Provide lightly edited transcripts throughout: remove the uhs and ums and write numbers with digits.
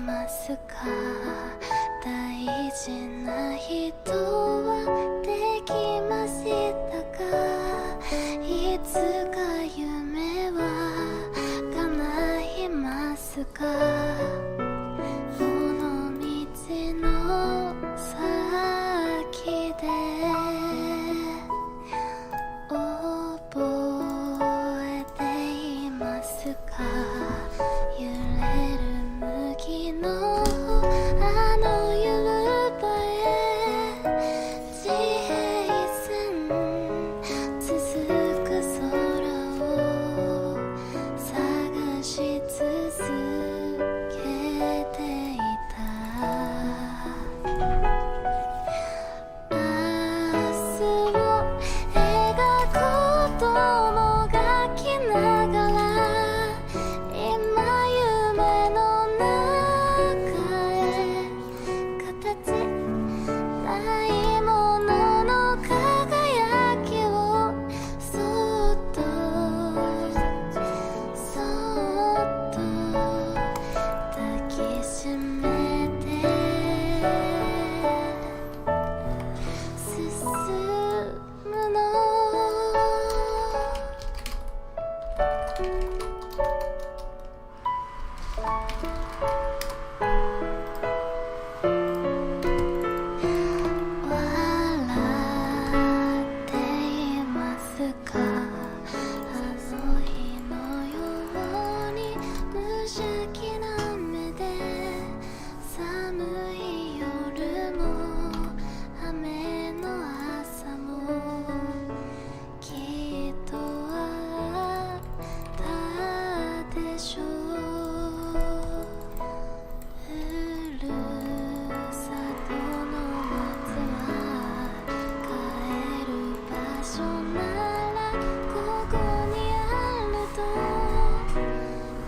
ますか。大事な人はできましたか。いつか夢は叶いますか。この道の先で覚えていますか。揺れる麦のあの夕張へ地平線続く空を探し続けていた。明日を描くことも描きながら今夢の中へ形ないものの輝きをそっとそっと抱きしめて進むの。笑っていますか。あの日のように無邪気な目で寒い夜も雨の朝もきっとあったでしょう。ふるさとの夏は帰る場所ならここにあると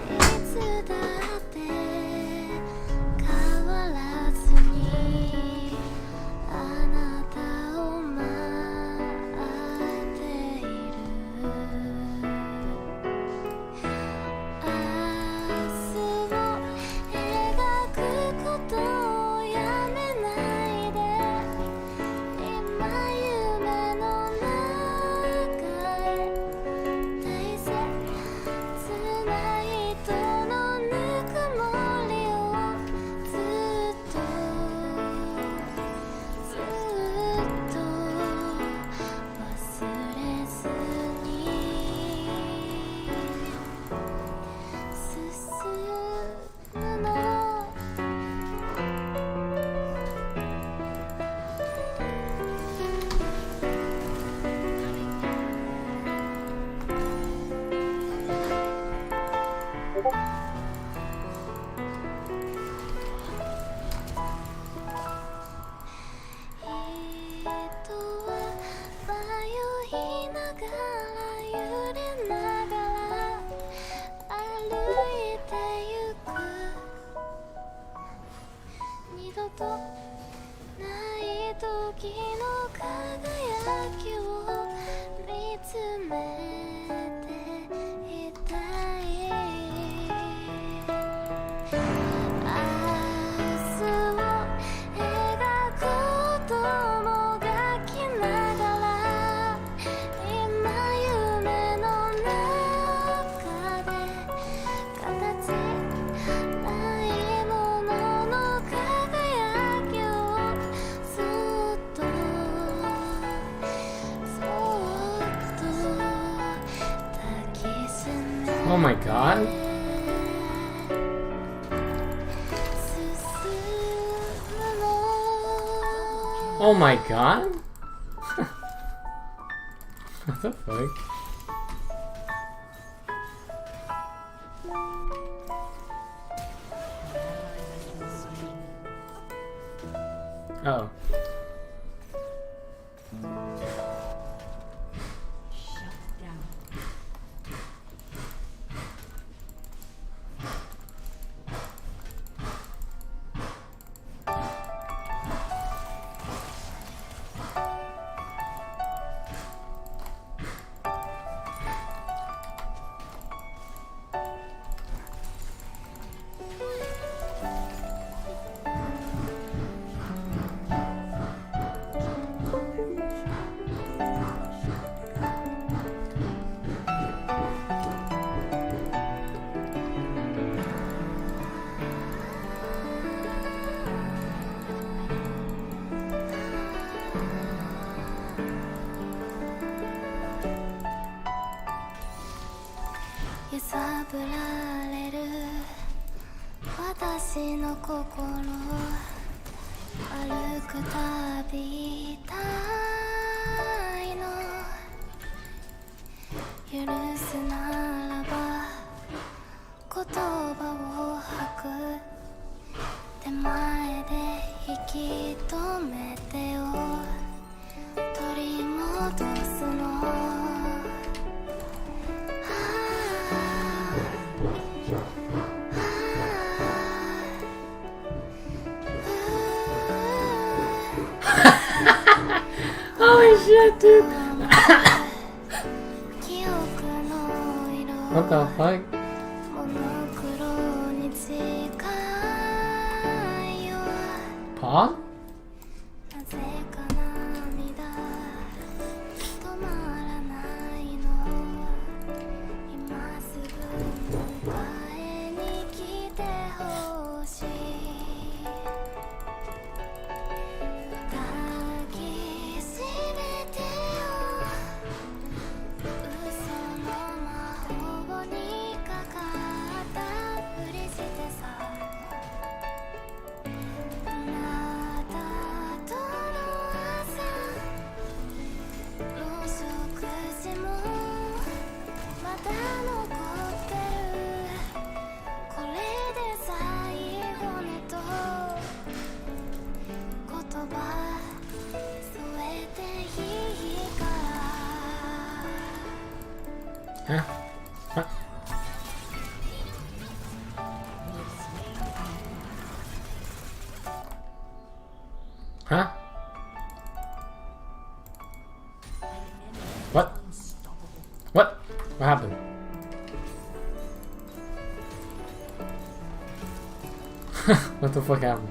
いつだって変わらずにあなたを待っている。明日を描くことをやめないで。今夢の中へ大切な人のぬくもりをずっとずっと忘れずに進むの。人は迷いながら揺れながら歩いてゆく。二度とない時の輝きを見つめていたい。明日を描くことも描きながら今夢の中で形ないものの輝きをそっとそっと抱きしめて Oh my god. 進むの。 Oh my god? What the fuck? Oh. ぶられる私の心歩くたびたいの許すならば言葉を吐く手前で引き止めてよ取り戻すのHoly shit, dude! 記憶の色 What the fuck? モノクロに近いよ Paw? なぜか涙止まらないの今すぐ迎えに来てほしい抱きしめてよ嘘の魔法にかかったふりしてさあなたとの朝の食事もまだ残ってるこれで最後ねと言葉添えていいから Huh? What? Huh? What? What? What happened? What the fuck happened?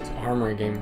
It's an armor game.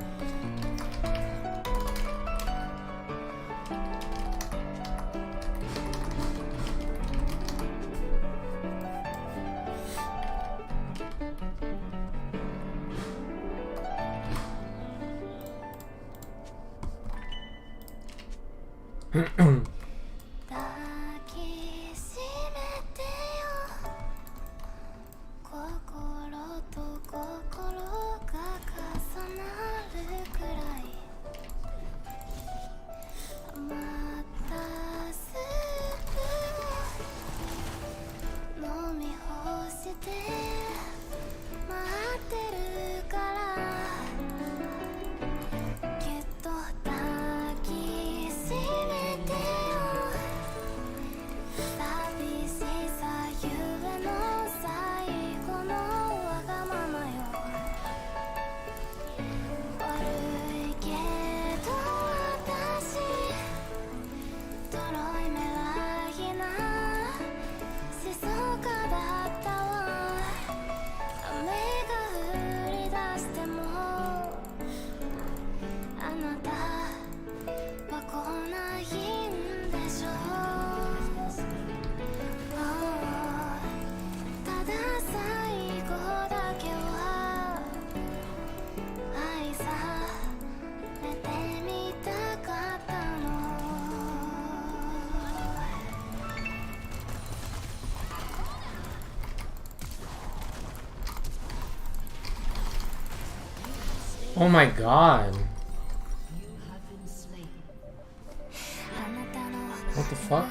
Oh my god. What the fuck?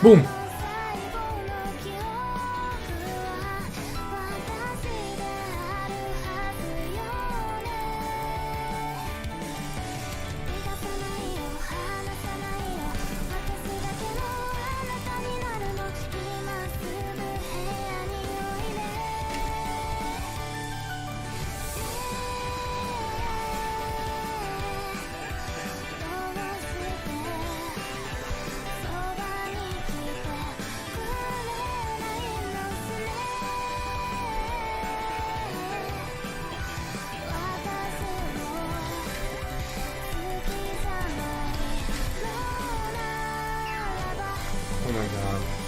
Boom! Oh my god.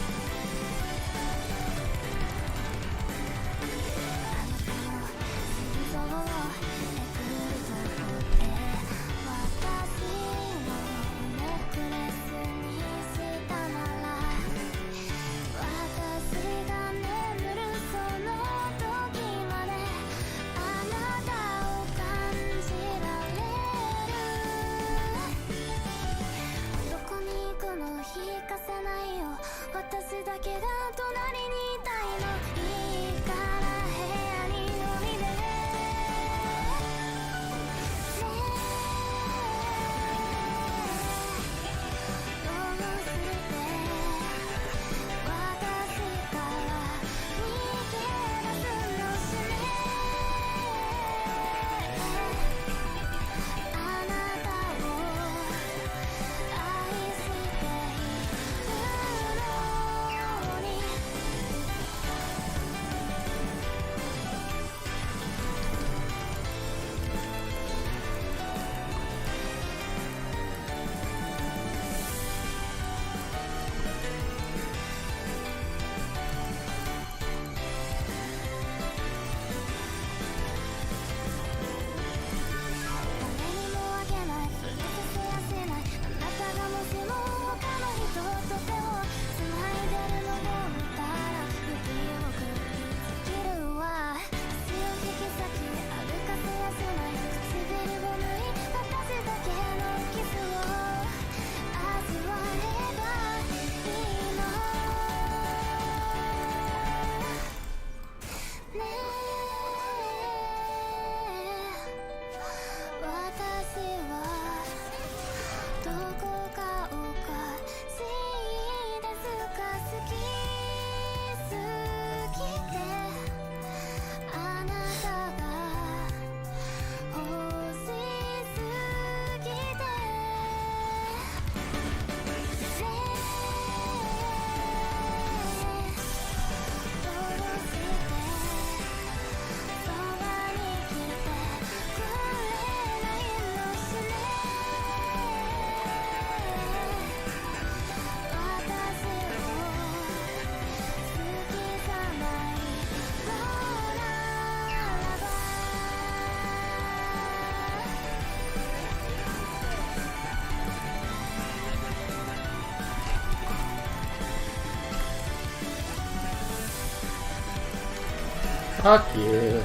Fuck you.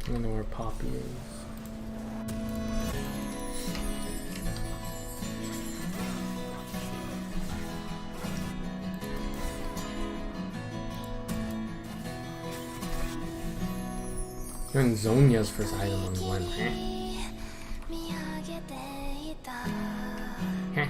I don't know where Poppy is. Even Zonya's first item on one. Heh. Heh.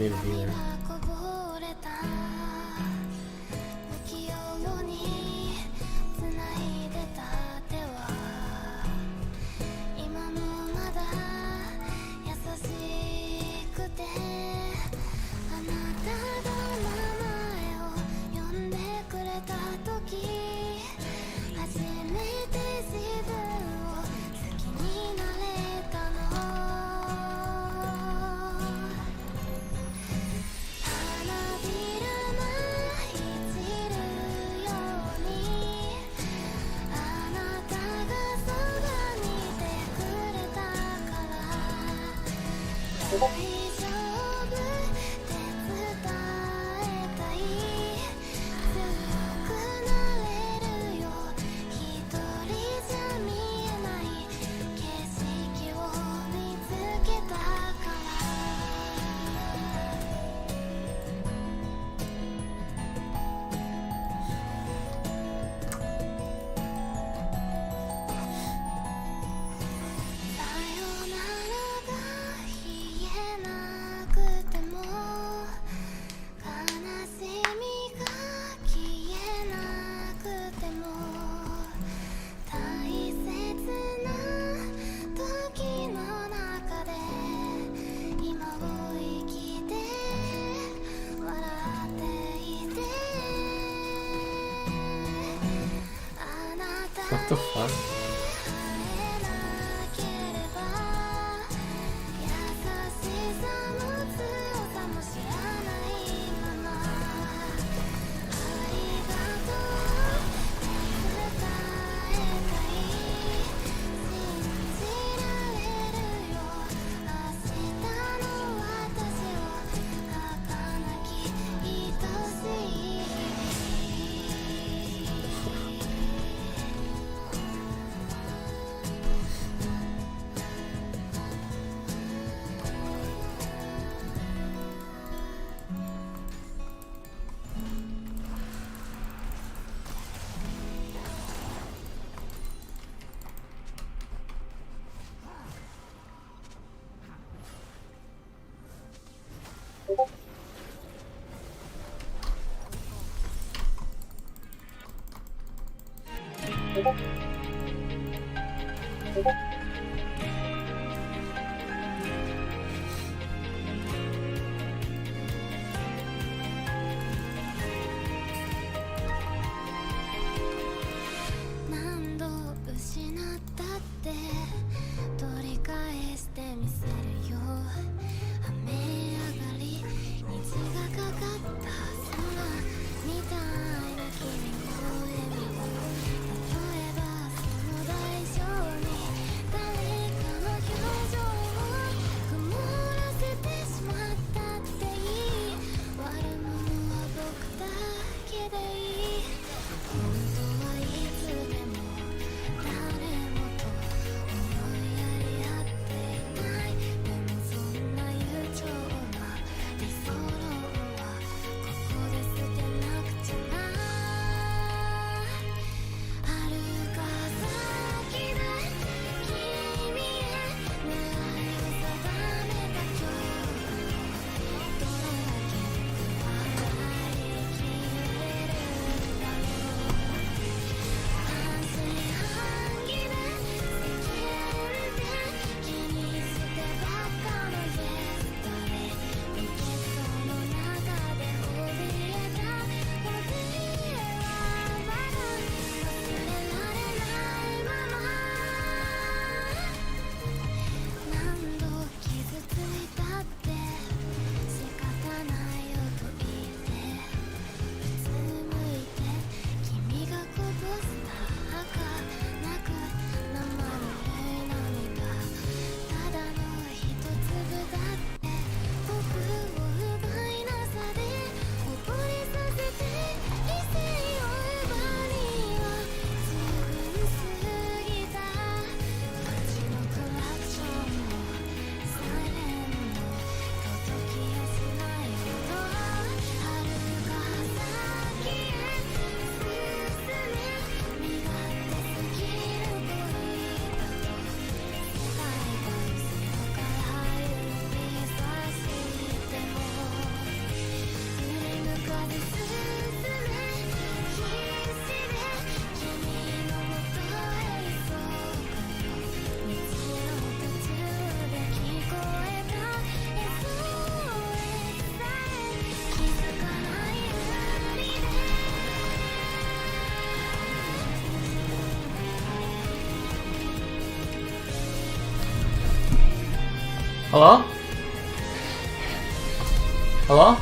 need to be there. What the fuck? Hello? Hello?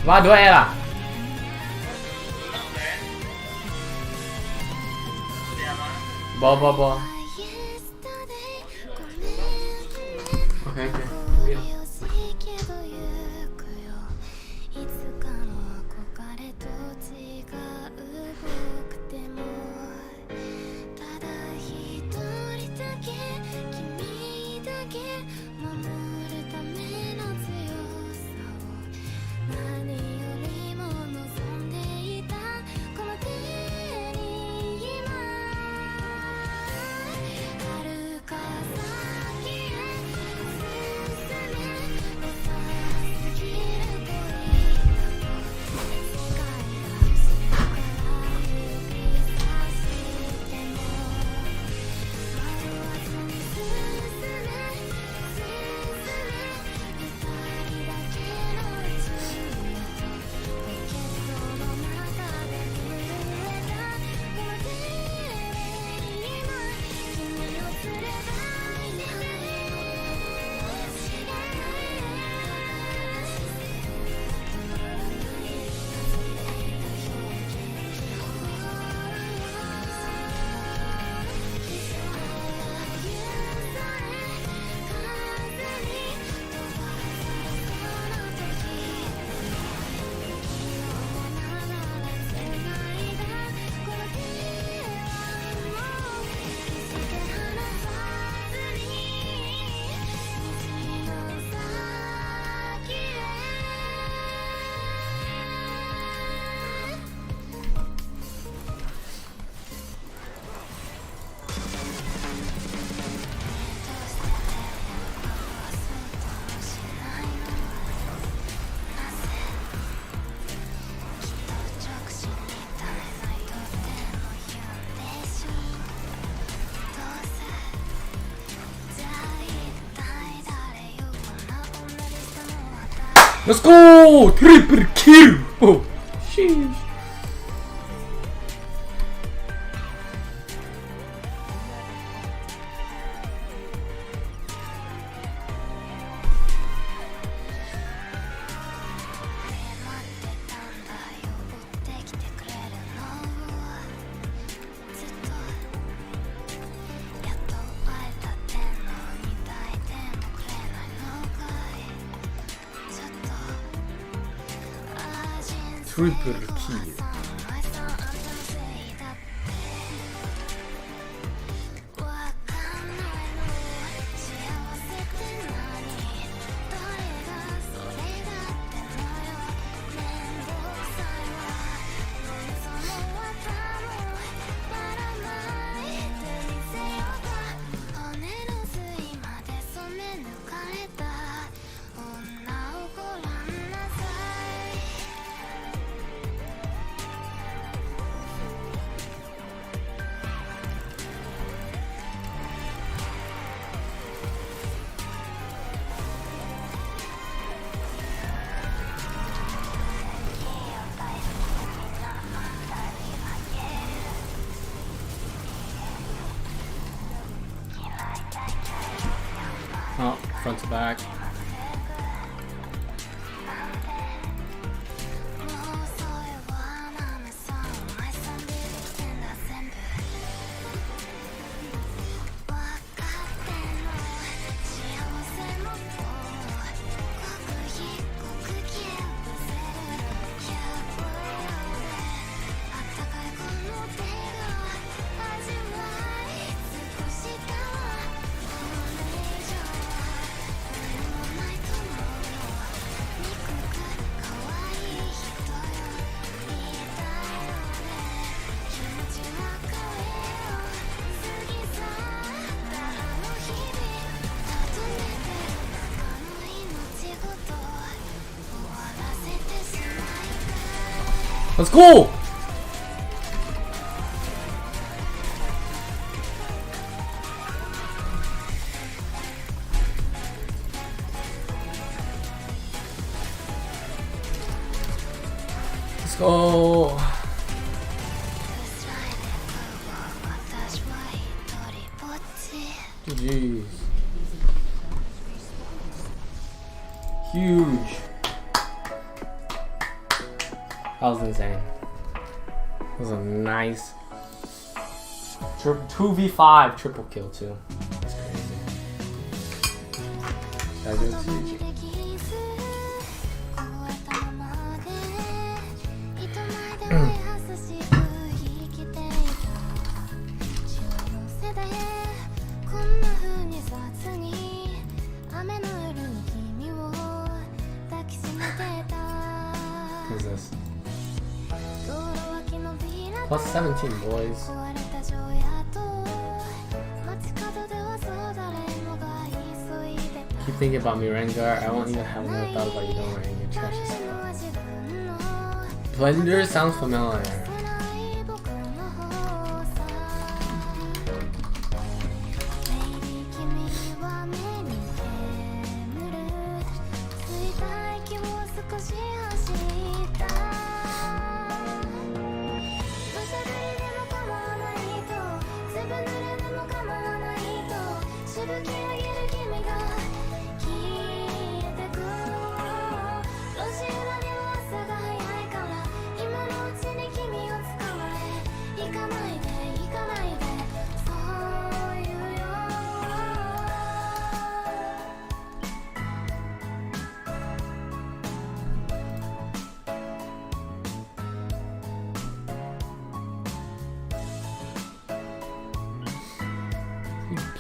Vad då är det? Bra. Okej. Let's go! Triple kill! Oh, sheesh. Triple kill. Oh, front to back. Let's go! Let's go. GG's. Huge. That was insane. That was a nice 2v5 triple kill too. That's crazy. That was huge. Who's this? Plus 17, boys. Keep thinking about me, Rengar. I won't even have another thought about you, don't worry. Your trash is Blender sounds familiar.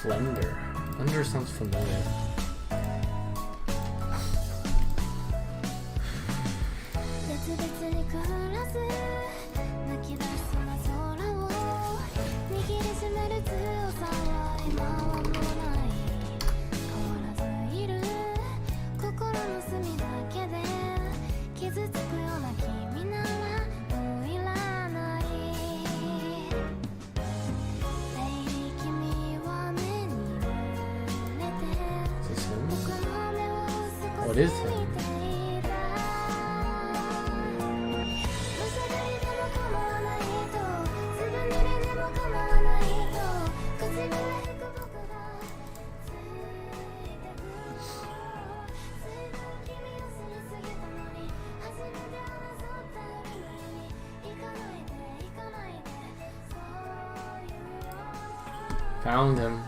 Blender. Blender sounds familiar. What is him? Found him.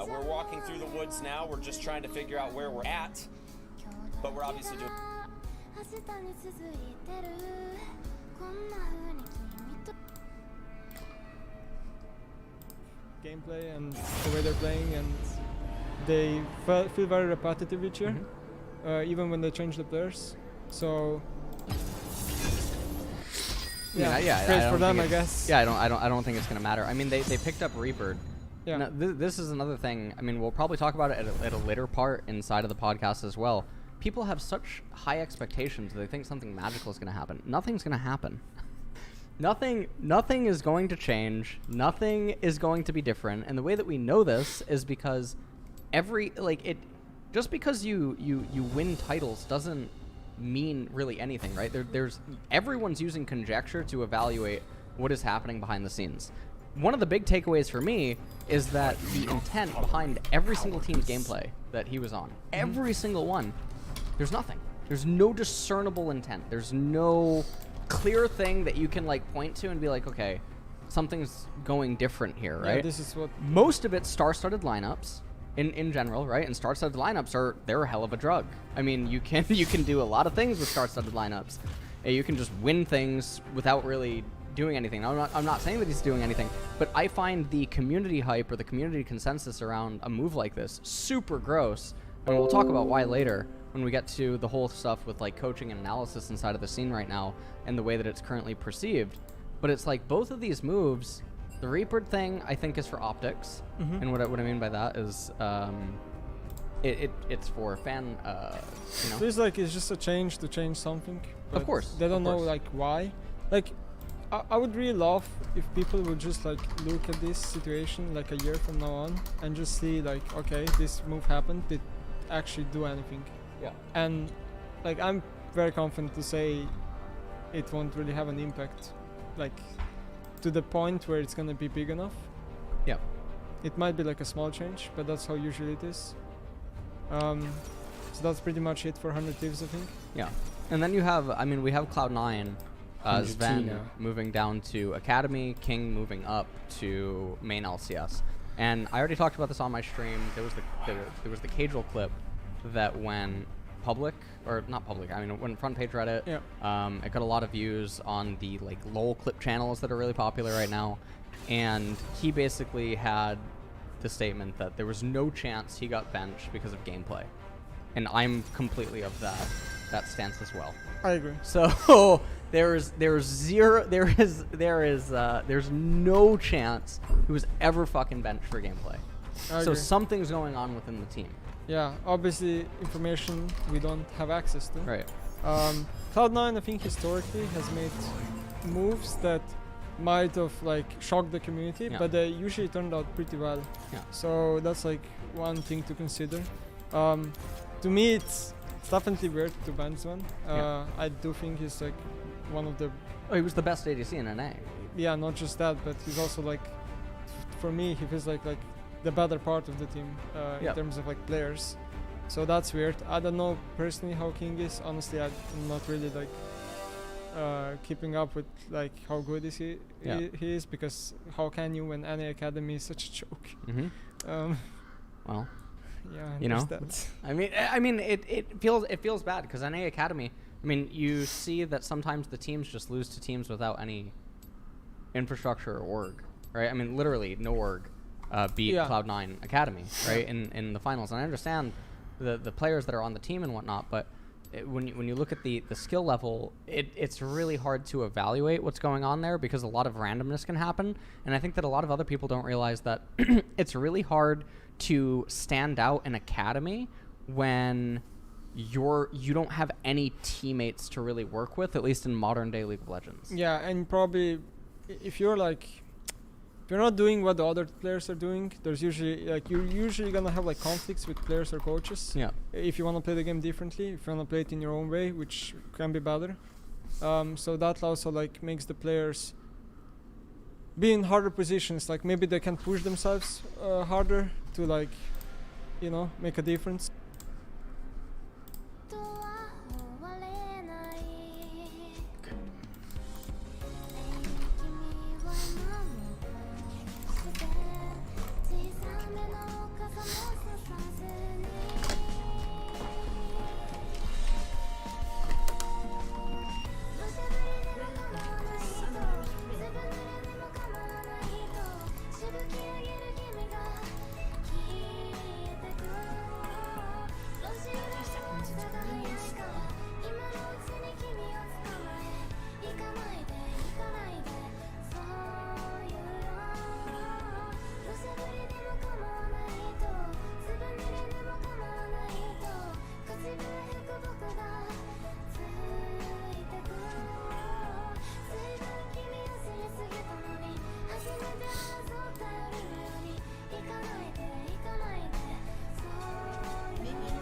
We're walking through the woods now. We're just trying to figure out where we're at. But we're obviously doing... Gameplay and the way they're playing, and they feel very repetitive each year, even when they change the players. So yeah, praise for them, I guess. Yeah, I don't think it's gonna matter. I mean, they picked up Rebird. Yeah. Now, this is another thing. I mean, we'll probably talk about it at a later part inside of the podcast as well. People have such high expectations that they think something magical is going to happen. Nothing's going to happen. Nothing is going to change. Nothing is going to be different. And the way that we know this is because just because you win titles doesn't mean really anything, right? Everyone's using conjecture to evaluate what is happening behind the scenes. One of the big takeaways for me is that the intent behind every single team's gameplay that he was on, every single one, there's nothing. There's no discernible intent. There's no clear thing that you can point to and be like, okay, something's going different here, right? Yeah, this is what most of it's star-studded lineups in general, right? And star-studded lineups they're a hell of a drug. I mean, you can do a lot of things with star-studded lineups. You can just win things without really doing anything. I'm not saying that he's doing anything, but I find the community hype or the community consensus around a move like this super gross, and we'll talk about why later when we get to the whole stuff with coaching and analysis inside of the scene right now and the way that it's currently perceived. But it's both of these moves The Reaper thing, I think, is for optics. Mhm. And what I mean by that is, it's for fan, Feels like it's just a change to change something. But course, they don't of know course. like why. Like, I would really love if people would just like look at this situation like a year from now on and just see like, okay, this move happened. Did actually do anything? Yeah. And like, I'm very confident to say it won't really have an impact, like to the point where it's gonna be big enough. Yeah. It might be like a small change, but that's how usually it is. So that's pretty much it for 100 Thieves, I think. Yeah. And then you have, I mean, we have Cloud9, Sven Argentina. moving down to Academy, King moving up to main LCS. And I already talked about this on my stream. There was the Casual clip that went public, or not public, I mean, it went front page Reddit. Yeah. It got a lot of views on the like LOL clip channels that are really popular right now. And he basically had the statement that there was no chance he got benched because of gameplay. And I'm completely of that stance as well. I agree. So there's no chance he was ever fucking benched for gameplay. I So agree. something's going on within the team. Yeah, obviously information we don't have access to. Right. Cloud9, I think historically has made moves that might have like shocked the community, Yeah. but they usually turned out pretty well. Yeah. So that's like one thing to consider. To me, it's definitely weird to ban Sven. Yeah. I do think he's like one of the, Oh, he was the best ADC in NA. yeah, not just that, but he's also like, for me, he feels like the better part of the team Yeah. in terms of like players. So that's weird. I don't know personally how King is. Honestly, I'm not really like keeping up with like how good is he is, because how can you when NA Academy is such a joke? Mm-hmm. Well, Yeah, You know? there's that. I mean, it feels bad because NA Academy. I mean, you see that sometimes the teams just lose to teams without any infrastructure or org, right? I mean, literally no org beat Yeah. Cloud9 Academy, right, in the finals. And I understand the players that are on the team and whatnot, but when you look at the skill level, it's really hard to evaluate what's going on there because a lot of randomness can happen. And I think that a lot of other people don't realize that it's really hard to stand out in Academy when you don't have any teammates to really work with, at least in modern day League of Legends. Yeah, and probably if you're not doing what the other players are doing, there's usually like you're usually gonna have like conflicts with players or coaches. Yeah. If you want to play the game differently, if you want to play it in your own way, which can be better. So that also like makes the players be in harder positions. Like maybe they can push themselves harder to like, make a difference. とは終われない君は今もして小さめの傘もささずに土砂降りでも構わないとずぶ濡れでも構わないとしぶき上げる君が消えてく路地裏の明日が早いから今のうちに君を捕まえ行かないで行かないでそういうよ土砂降りでも構わないとずぶ濡れでも構わないと口笛吹く僕がついてく随分君を知りすぎたのに初めて争った夜のように行かないで行かないでそういうよ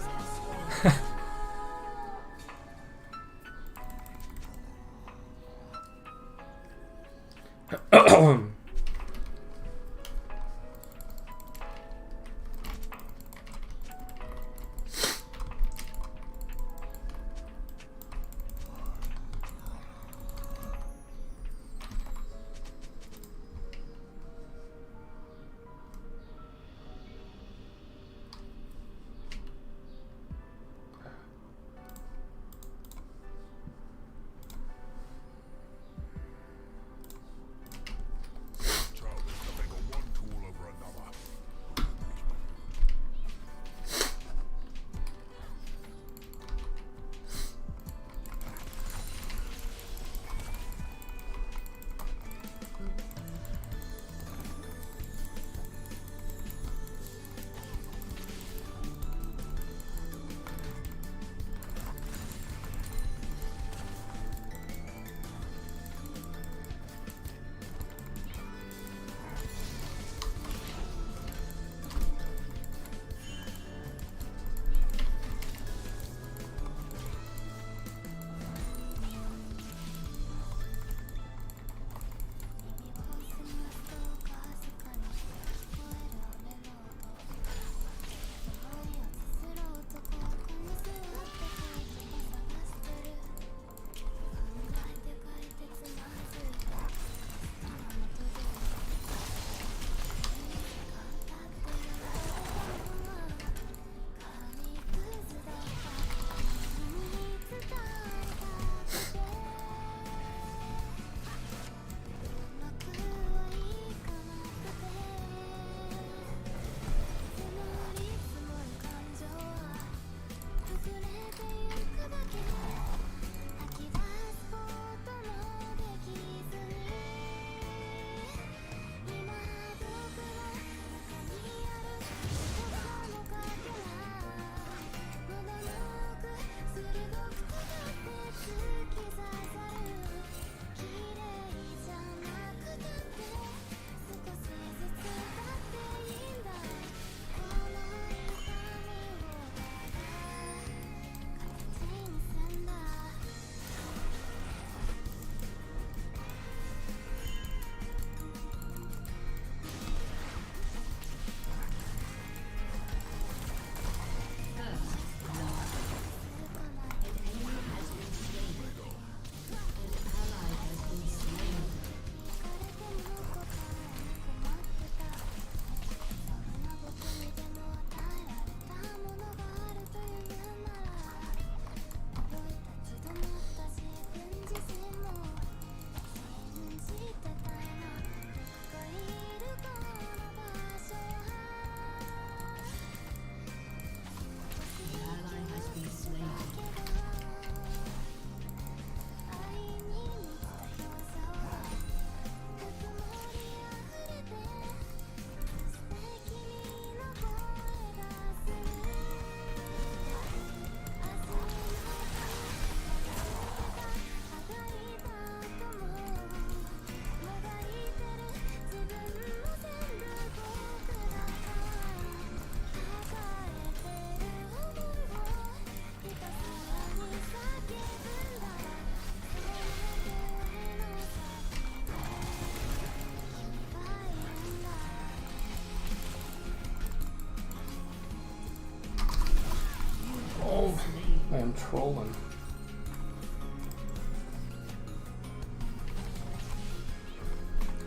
trolling.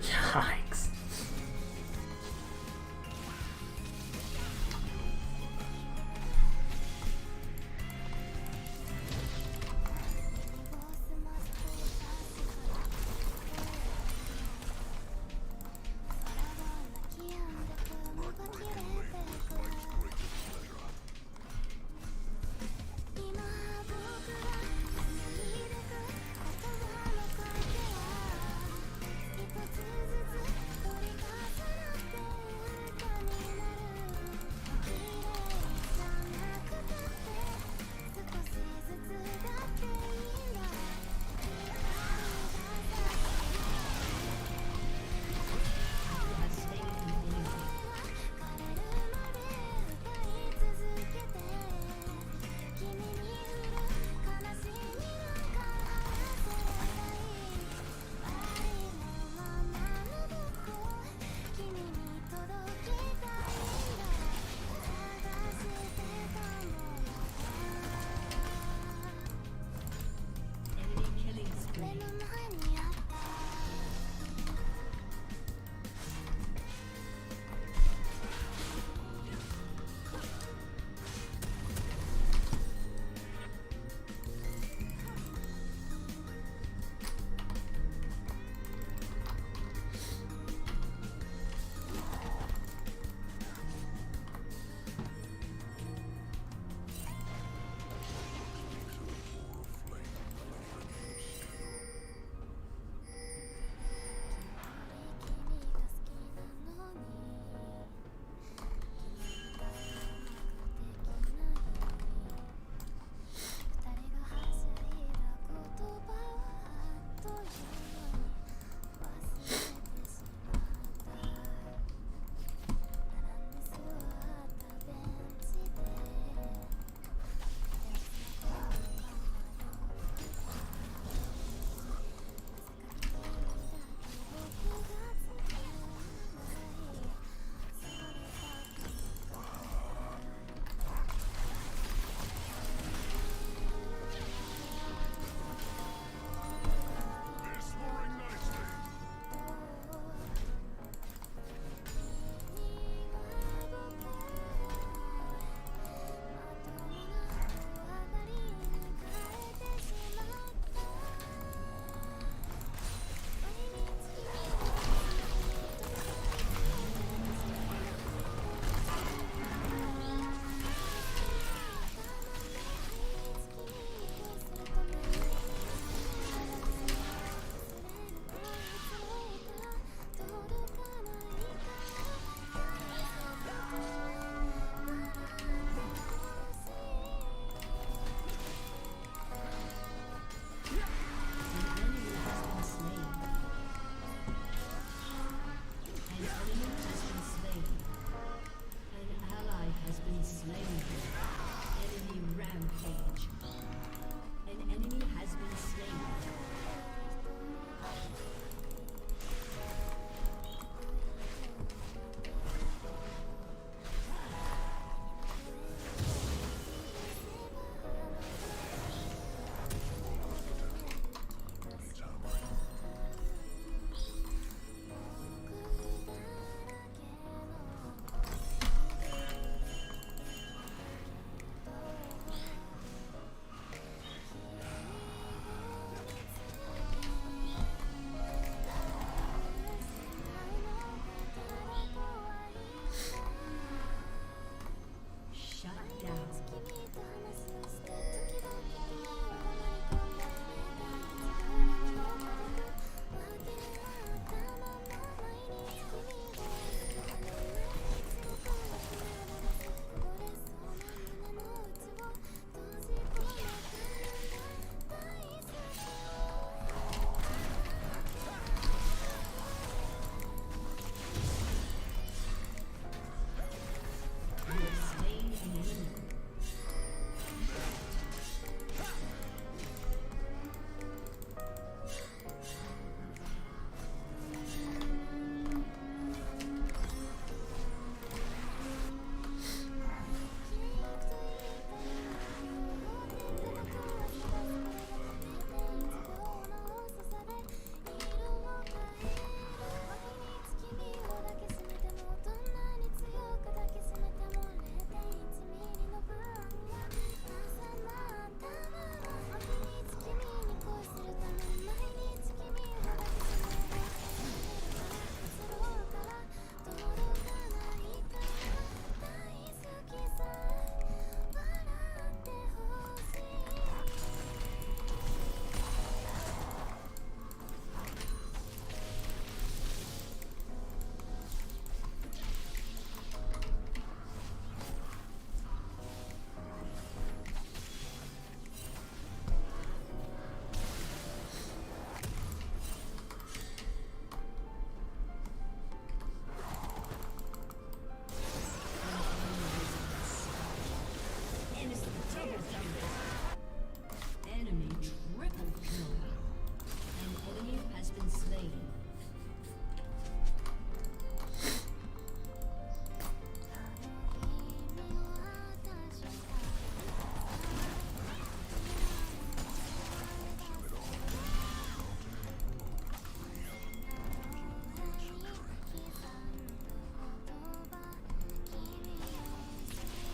Yikes.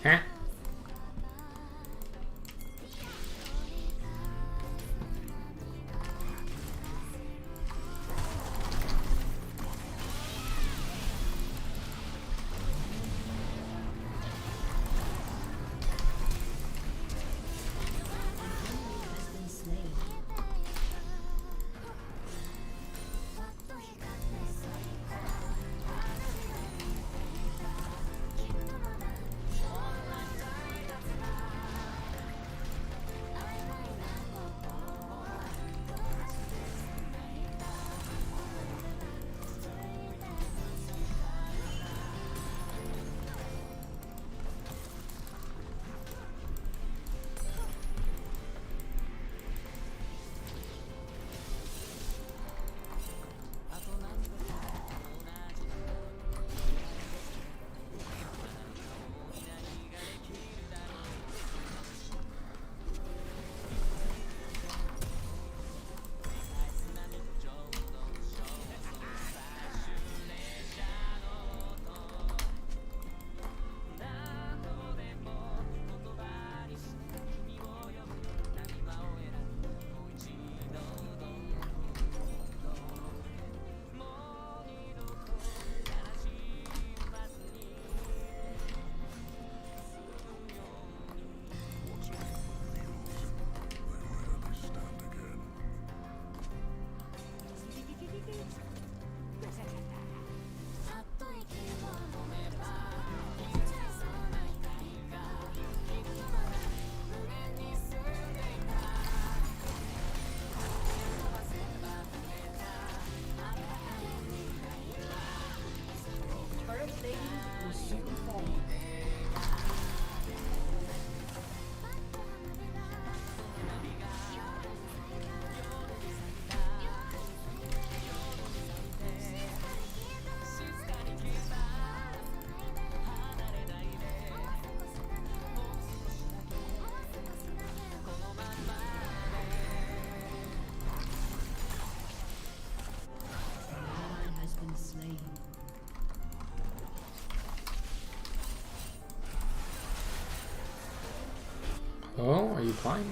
Huh? Oh, are you blind?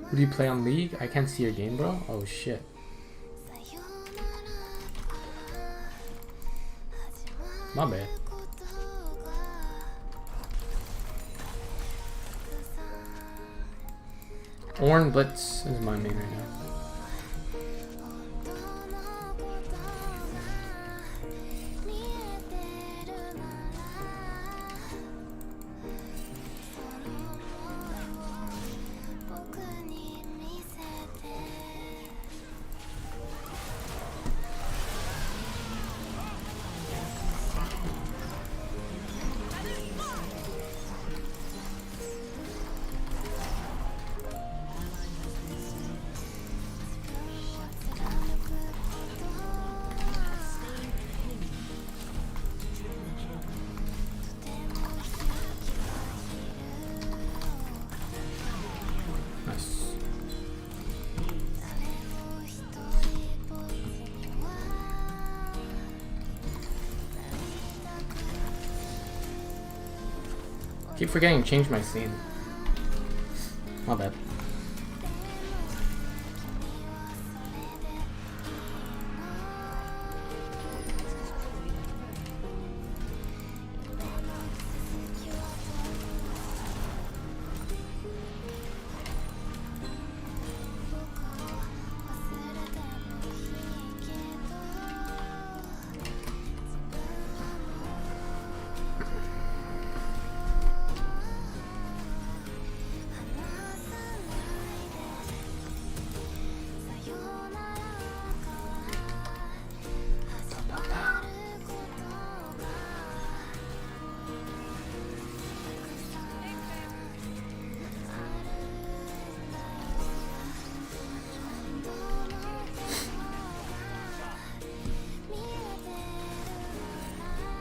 Who do you play on League? I can't see your game, bro. Oh shit. My bad. Ornn Blitz is my main right now. Keep forgetting to change my scene. My bad.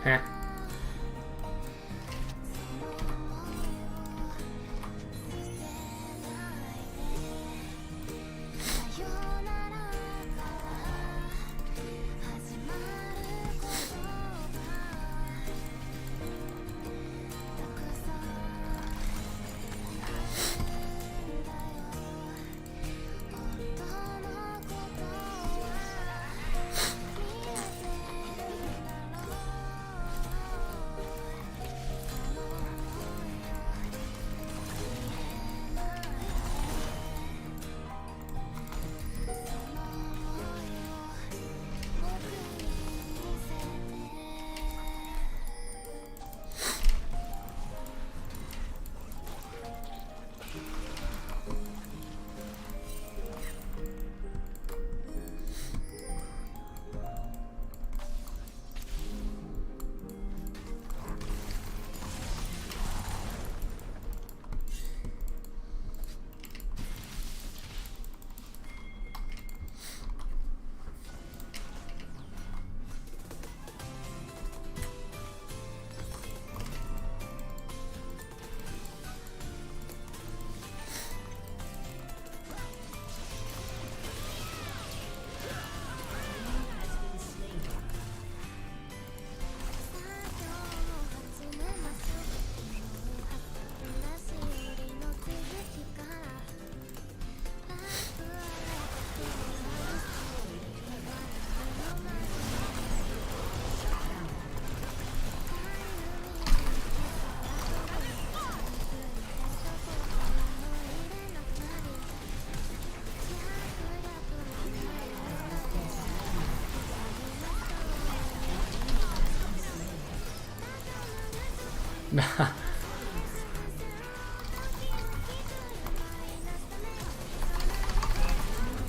Heh.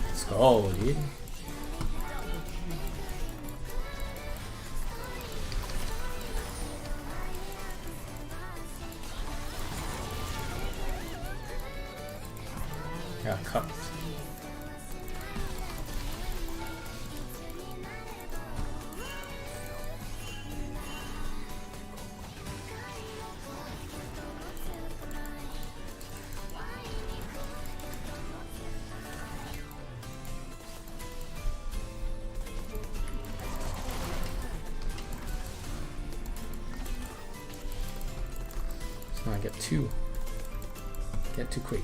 Let's go, dude. Got cupped. So now I get too crazy.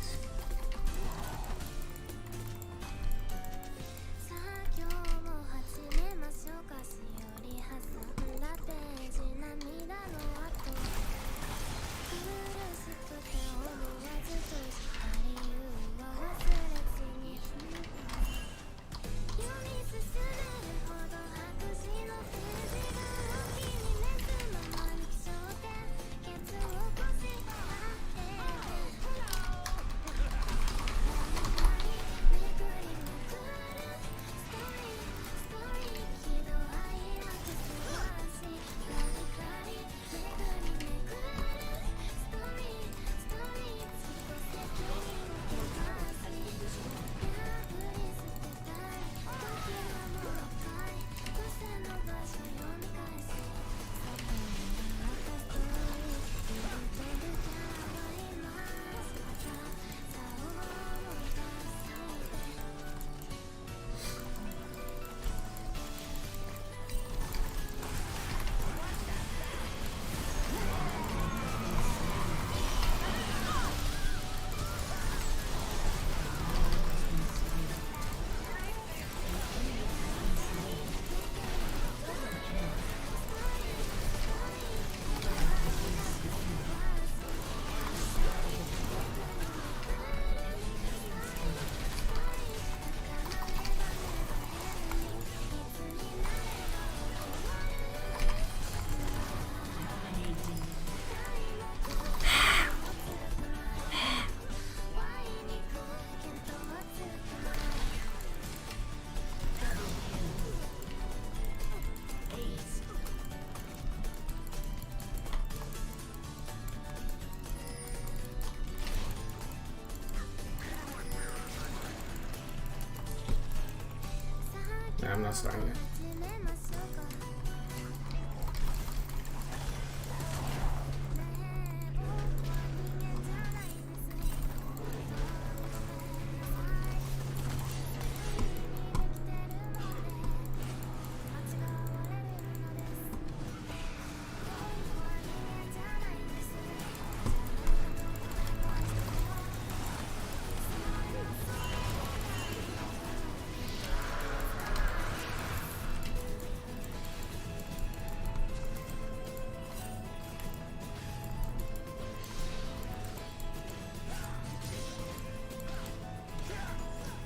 I'm not starting it.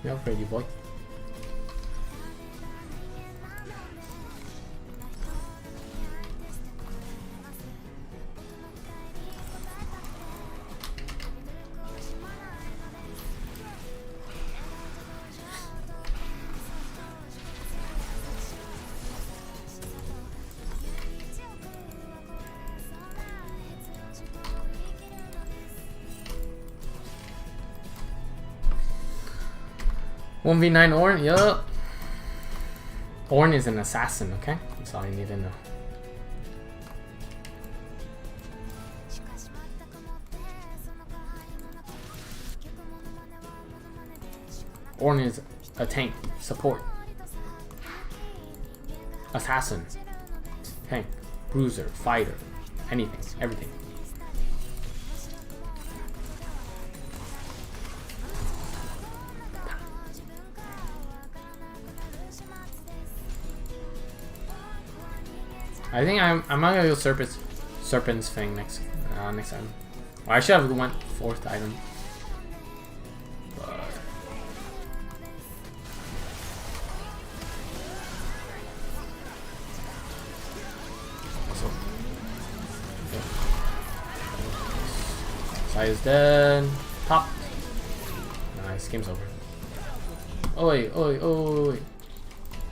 Yeah, pretty boy. One v9 Ornn, yup. Ornn is an assassin, okay? That's all you need to know. Ornn is a tank, support, assassin, tank, bruiser, fighter, anything, everything. I think I'm not gonna go Serpent's Fang next item. Well, I should have went 4th item. But also, okay. Side is dead. Pop. Nice. Game's over. Oh wait. Oh wait.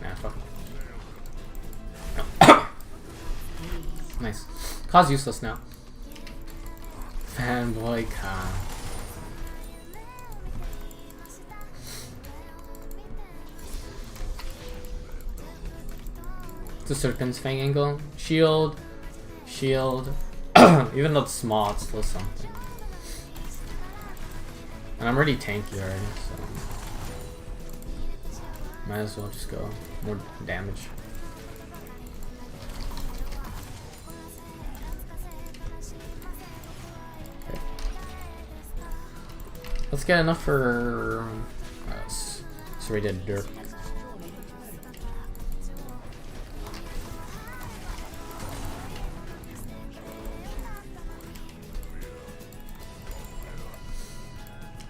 Nah, fuck. Nice. Ka's useless now. Fanboy Ka. It's a Serpent's Fang angle. Shield. Even though it's small, it's still something. And I'm already tanky already, so might as well just go more damage. Let's get enough for serrated dirt.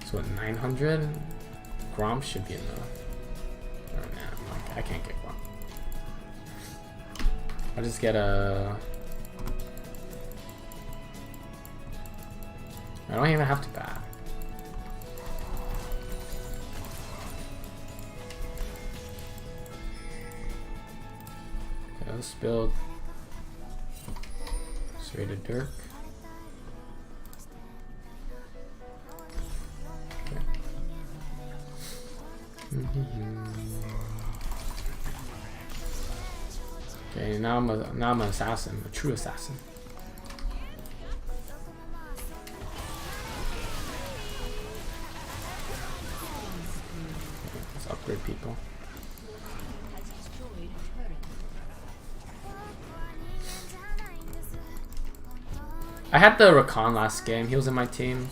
So at 900, Grom should be enough. Or nah, I can't get Grom. I'll just get a. I don't even have to bat. Let's build serrated dirt. Okay, now I'm an assassin, a true assassin. Okay, let's upgrade people. I had the Rakan last game. He was in my team.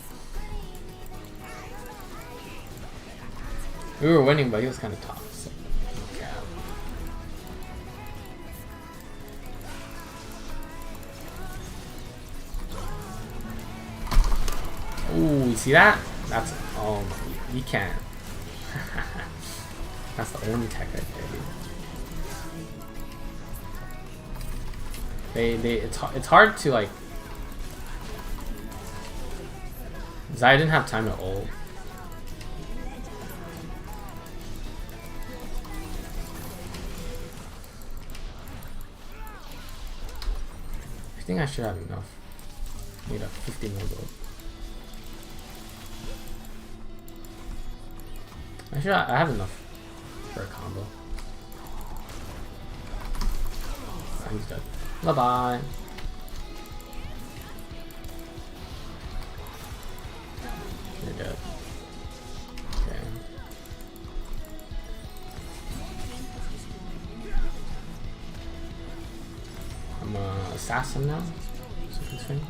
We were winning, but he was kind of tough. So. Yeah. Ooh, you see that? That's oh, you can't. That's the only tech right there. It's hard to like. I didn't have time to ult. I think I should have enough. Need a 50 more gold. I have enough for a combo. he's dead. Bye bye. You're dead. Okay. I'm a assassin now. Serpent's Fang.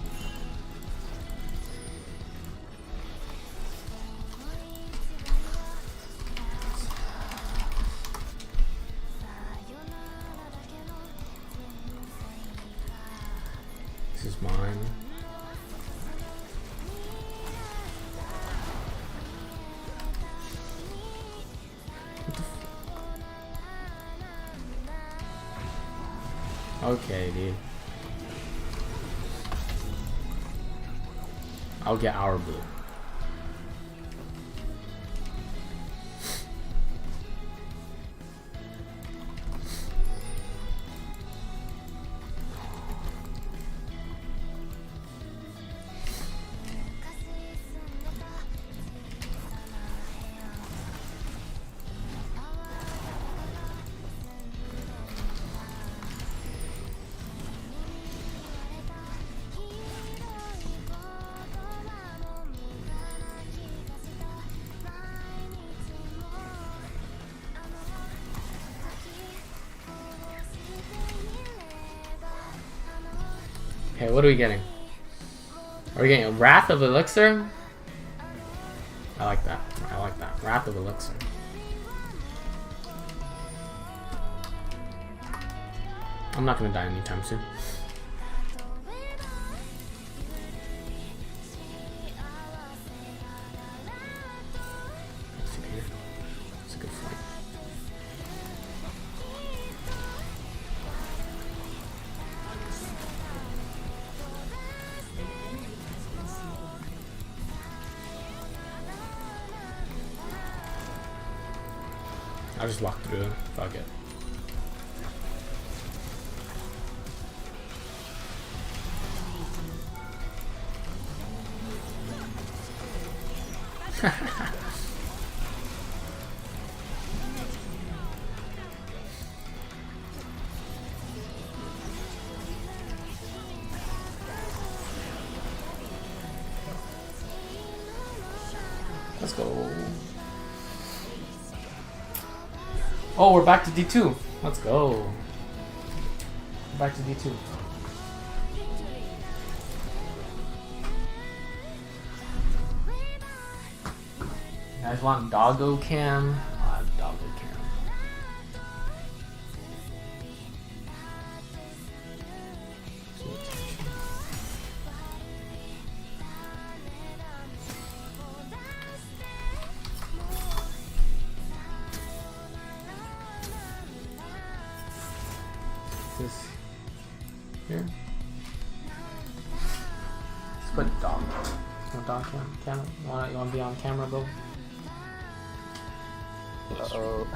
This is mine. Okay, dude. I'll get our blue. Okay, what are we getting? Are we getting a Wrath of Elixir? I like that. I like that. Wrath of Elixir. I'm not gonna die anytime soon. Let's see here. It's a good fight. I'll just walk through it. Fuck it. Let's go. Oh, we're back to D2. Let's go. We're back to D2. You guys want doggo cam? I'll have doggo cam. This here. Let's put dog. No dog cam. You wanna be on camera, bro? Uh-oh.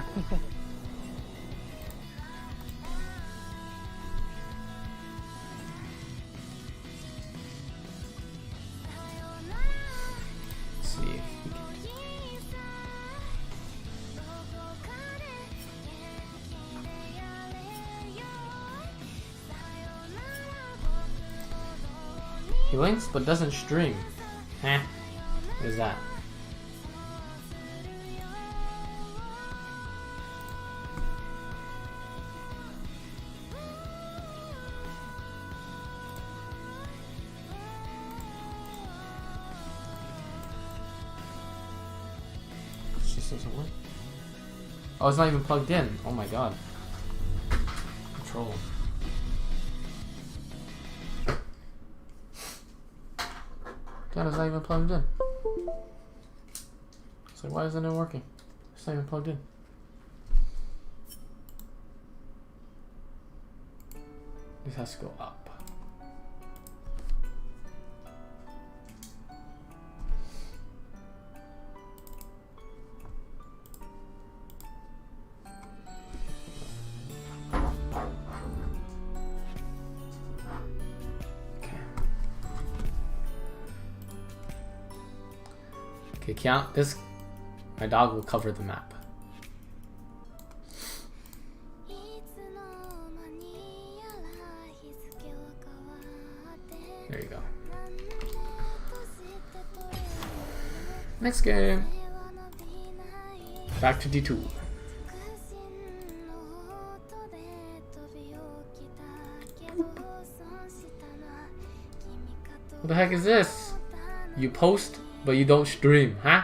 Let's see. He links but doesn't stream. Eh. What is that? It just doesn't work. Oh, it's not even plugged in. Oh my god. Control. God, it's not even plugged in. It's like, why isn't it working? It's not even plugged in. This has to go up. Okay, count this. My dog will cover the map. Next game. Back to D2. What the heck is this? You post, but you don't stream, huh?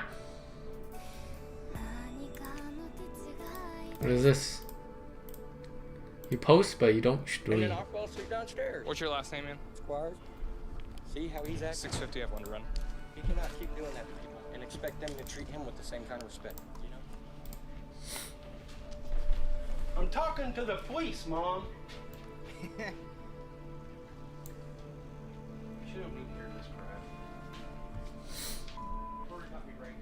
What is this? You post, but you don't stream. downstairs. What's your last name, man? Squires. See how he's acting? 650, I have one to run. He cannot keep doing that to people and expect them to treat him with the same kind of respect, you know? I'm talking to the police, Mom. You shouldn't need to hear this crap. Tori got me right.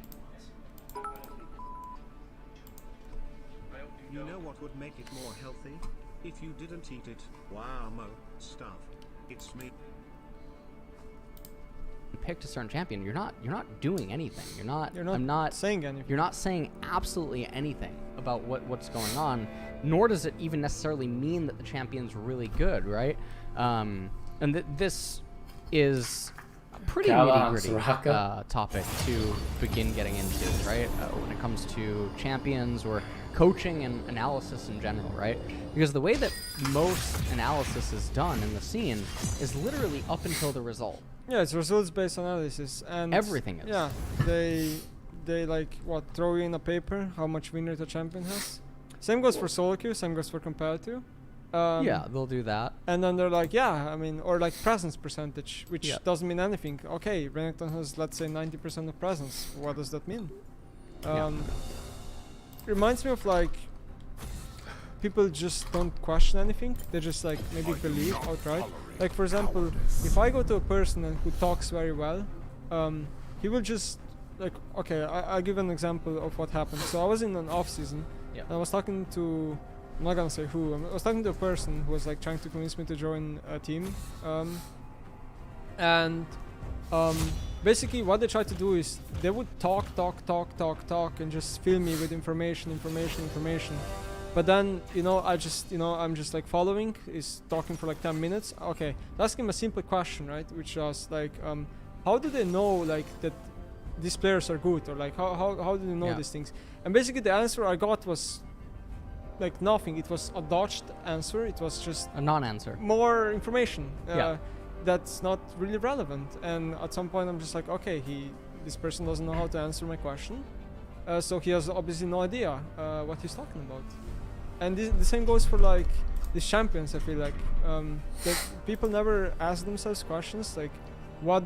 You know what would make it more healthy? If you didn't eat it. Wow, Mo, stuff. It's me. Picked a certain champion, you're not doing anything. I'm not saying anything. You're not saying absolutely anything about what's going on, nor does it even necessarily mean that the champion's really good, right? And this is a pretty nitty-gritty topic to begin getting into, right? When it comes to champions or coaching and analysis in general, right? Because the way that most analysis is done in the scene is literally up until the result. Yeah, it's results-based analysis, and everything is. Yeah, they like what, throw you in a paper how much win rate a champion has. Same goes for solo queue. Same goes for competitive. Yeah, they'll do that. And then they're like, yeah, I mean, or like presence percentage, which doesn't mean anything. Okay, Renekton has, let's say, 90% of presence. What does that mean? Reminds me of like people just don't question anything. They just like maybe believe outright. Like for example, if I go to a person who talks very well, he will just like, okay, I'll give an example of what happened. So I was in an off season, and I was talking to, I'm not gonna say who, I was talking to a person who was like trying to convince me to join a team, basically what they tried to do is they would talk and just fill me with information. But then, I'm just like following, is talking for like 10 minutes. Okay, ask him a simple question, right? Which was like, how do they know like that these players are good, or like how do they know these things? And basically the answer I got was like nothing. It was a dodged answer. It was just a non-answer. More information. That's not really relevant. And at some point I'm just like, okay, this person doesn't know how to answer my question, so he has obviously no idea what he's talking about. And the same goes for like these champions. I feel like that people never ask themselves questions like, what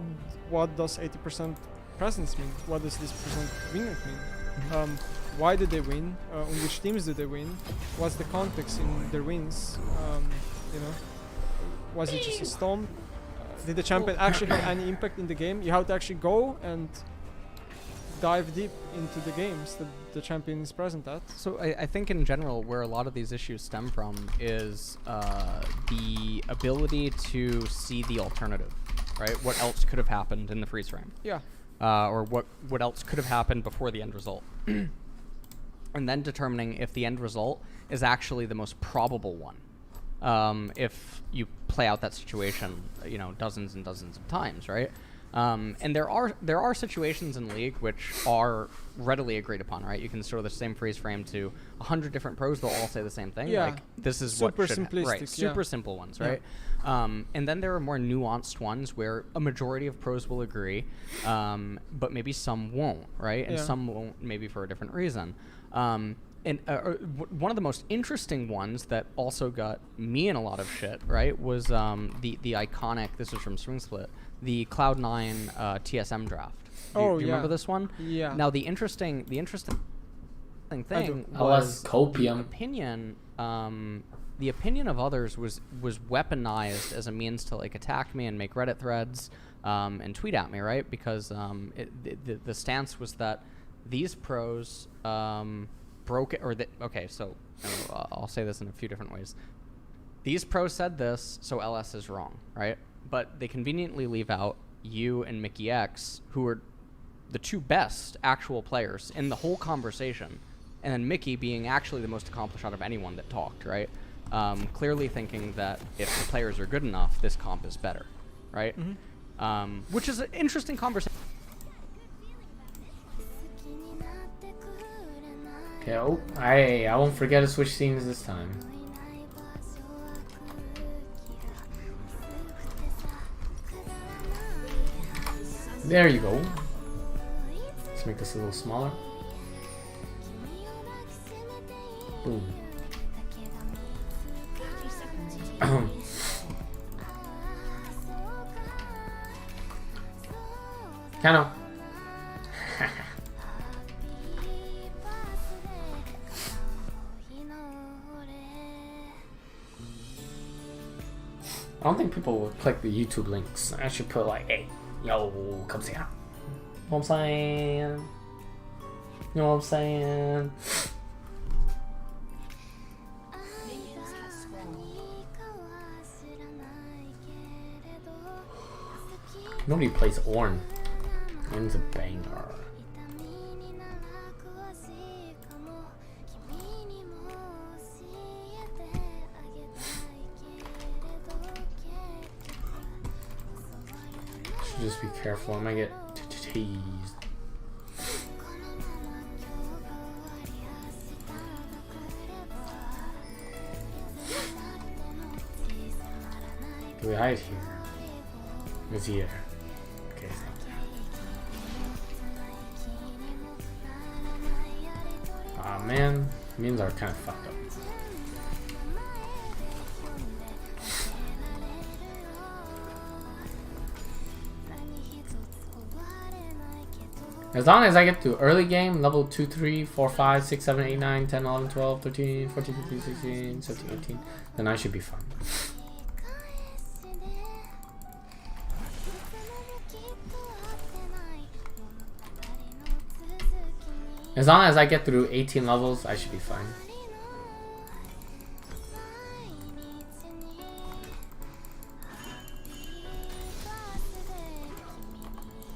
does 80% presence mean? What does this percent win rate mean? Why did they win? On which teams did they win? What's the context in their wins? Was it just a storm? Did the champion actually have any impact in the game? You have to actually go and dive deep into the games that the champion is present at. So I think in general where a lot of these issues stem from is the ability to see the alternative, right? What else could have happened in the freeze frame? Yeah. Or what else could have happened before the end result. And then determining if the end result is actually the most probable one. If you play out that situation, dozens and dozens of times, right? And there are situations in League which are readily agreed upon, right? You can store the same freeze frame to 100 different pros; they'll all say the same thing. Yeah. Like this is super what should simplistic, right? Super simple ones, right? And then there are more nuanced ones where a majority of pros will agree, but maybe some won't, right? And some won't, maybe for a different reason. And one of the most interesting ones that also got me in a lot of shit, right, was the iconic, this was from Swing Split, the Cloud9 TSM draft. Do you remember this one? Yeah. Now the interesting thing was copium. The opinion of others was weaponized as a means to like attack me and make Reddit threads and tweet at me, right? Because the stance was that these pros broke it, so I'll say this in a few different ways. These pros said this, so LS is wrong, right? But they conveniently leave out you and Mickey X, who are the two best actual players in the whole conversation, and then Mickey being actually the most accomplished out of anyone that talked, right? Clearly thinking that if the players are good enough, this comp is better, right? Mm-hmm. Which is an interesting conversation. Okay, oh, I won't forget to switch scenes this time. There you go. Let's make this a little smaller. Boom. Kano. I don't think people will click the YouTube links. I should put like, hey, yo, come see out. You know what I'm saying? You know what I'm saying? Nobody plays Ornn. Ornn's a banger. Should just be careful. I might get teased. Do we hide here? It's here. Okay, it's not there. Aw, man. Minions are kind of fucked up. As long as I get to early game, level 2, 3, 4, 5, 6, 7, 8, 9, 10, 11, 12, 13, 14, 15, 16, 17, 18, then I should be fine. As long as I get through 18 levels, I should be fine.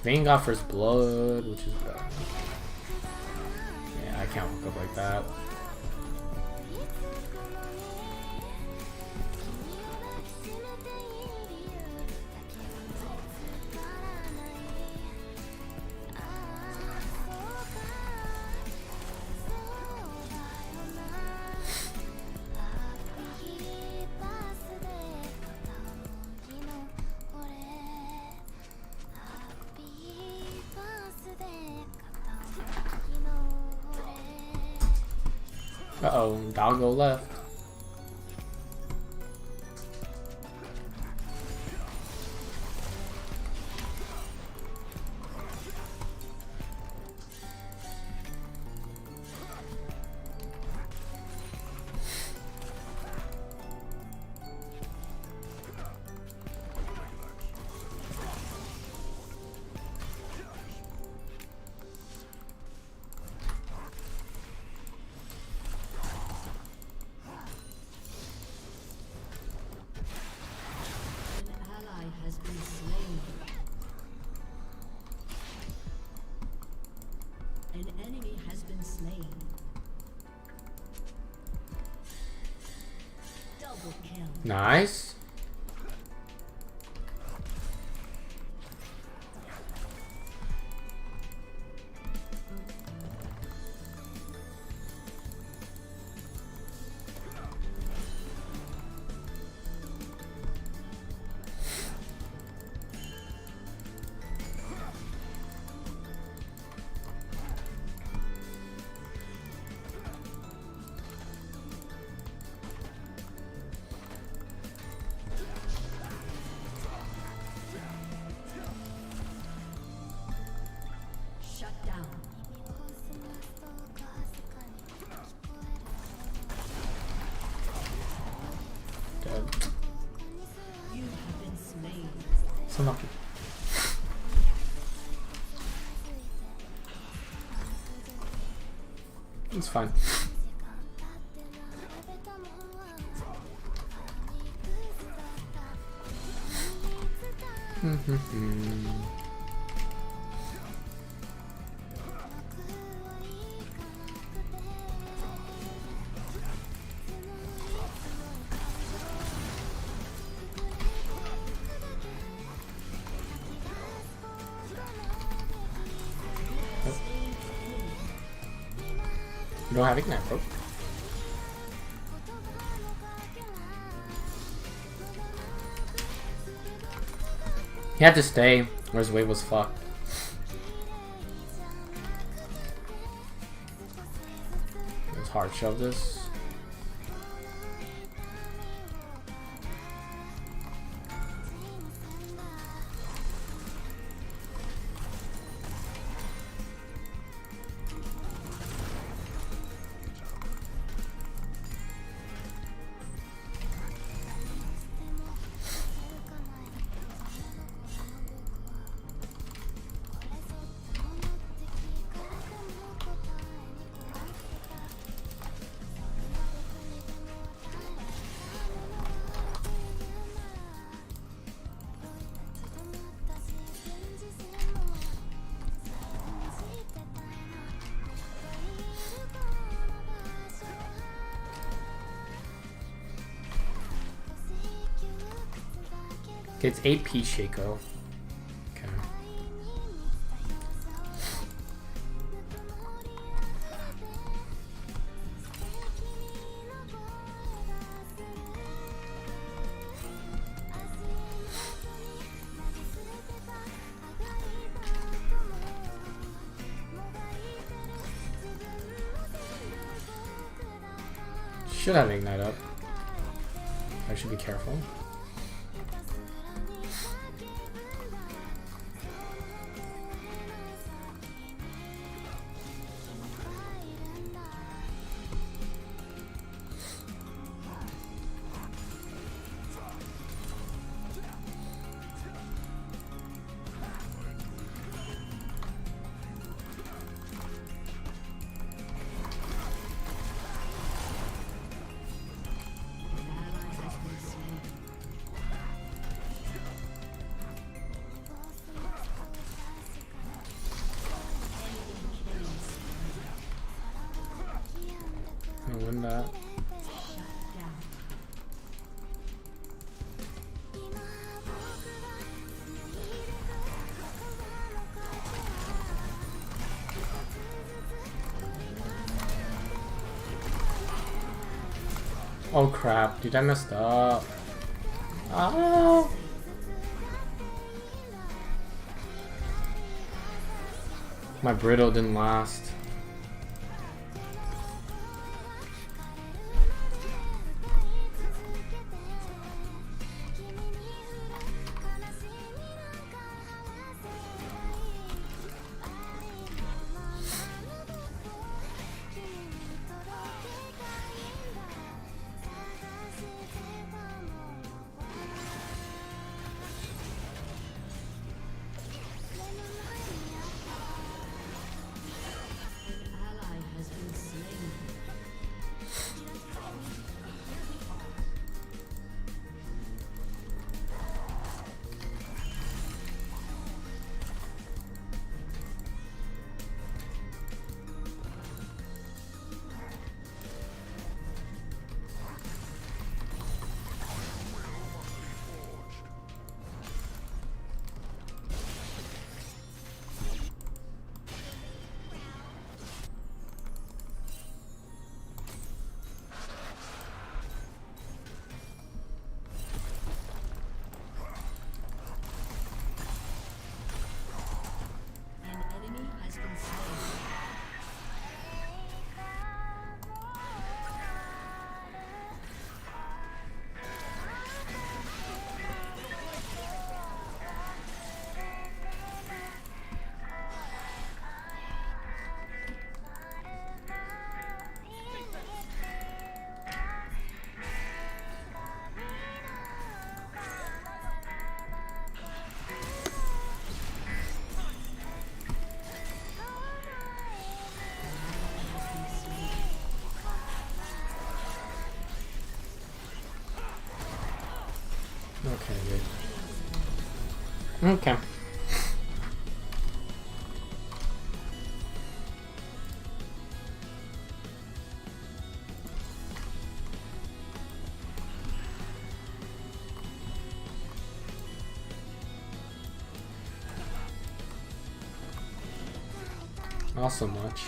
Vayne got first blood, which is bad. Yeah, I can't walk up like that. Uh-oh, doggo left. Nice. So lucky. It's fine. You don't have Ignite, bro. He had to stay, or his wave was fucked. Let's hard shove this. Okay, it's AP Shaco. Okay. Should have Ignite up. I should be careful. Gonna win that. Oh crap, dude, I messed up. Oh. My brittle didn't last. Okay, good. Okay. Not so much.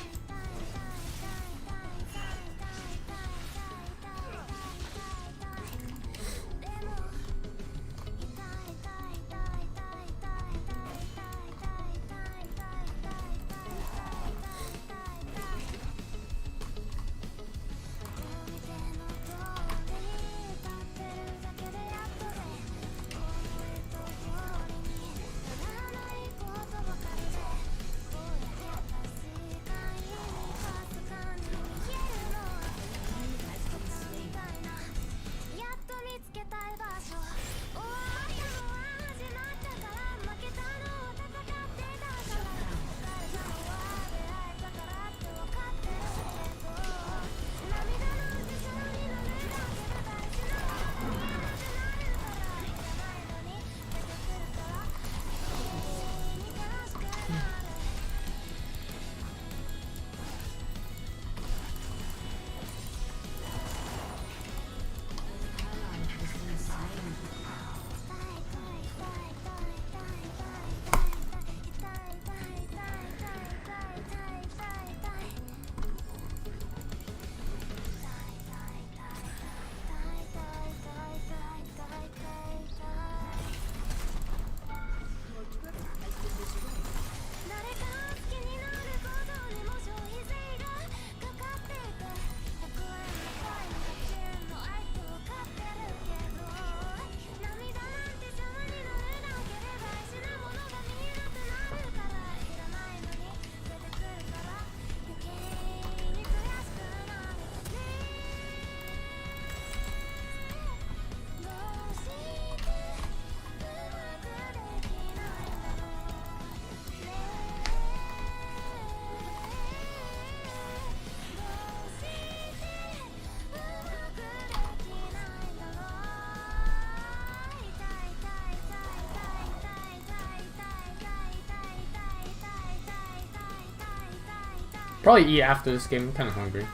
Probably eat after this game. I'm kind of hungry.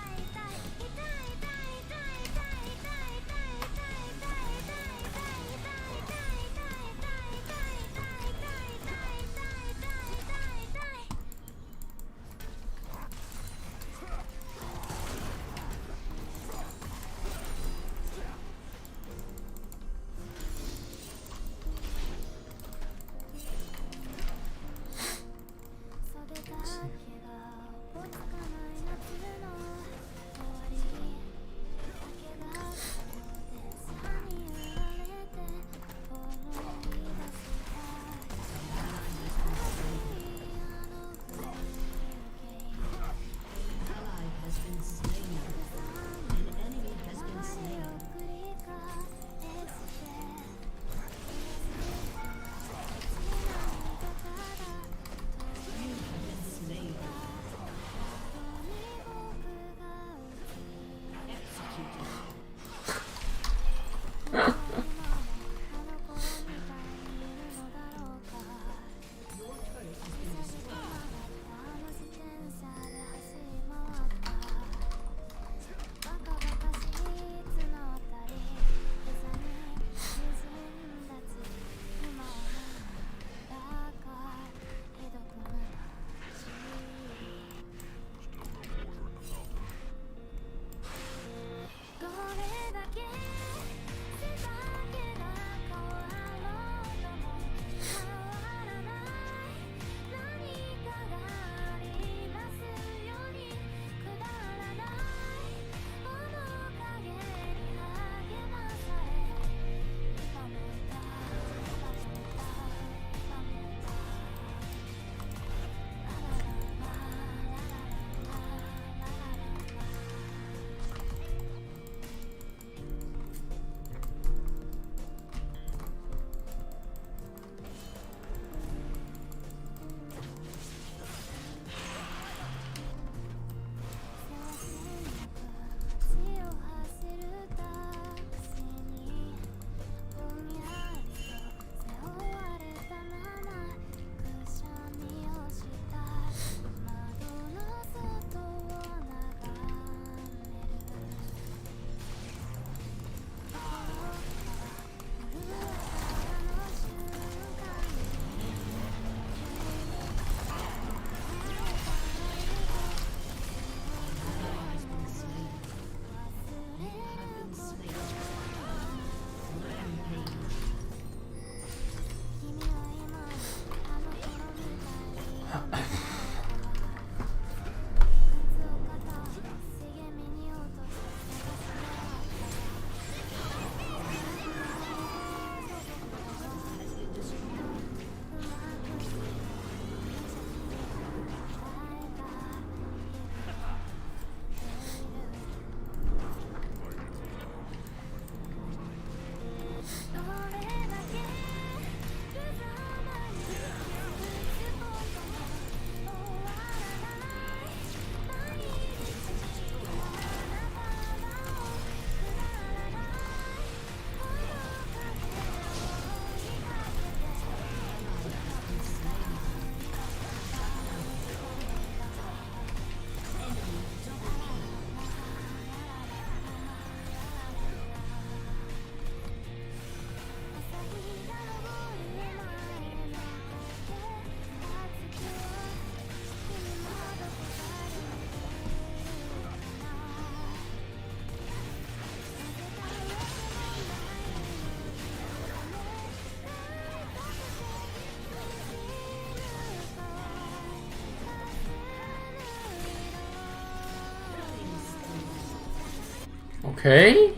Okay.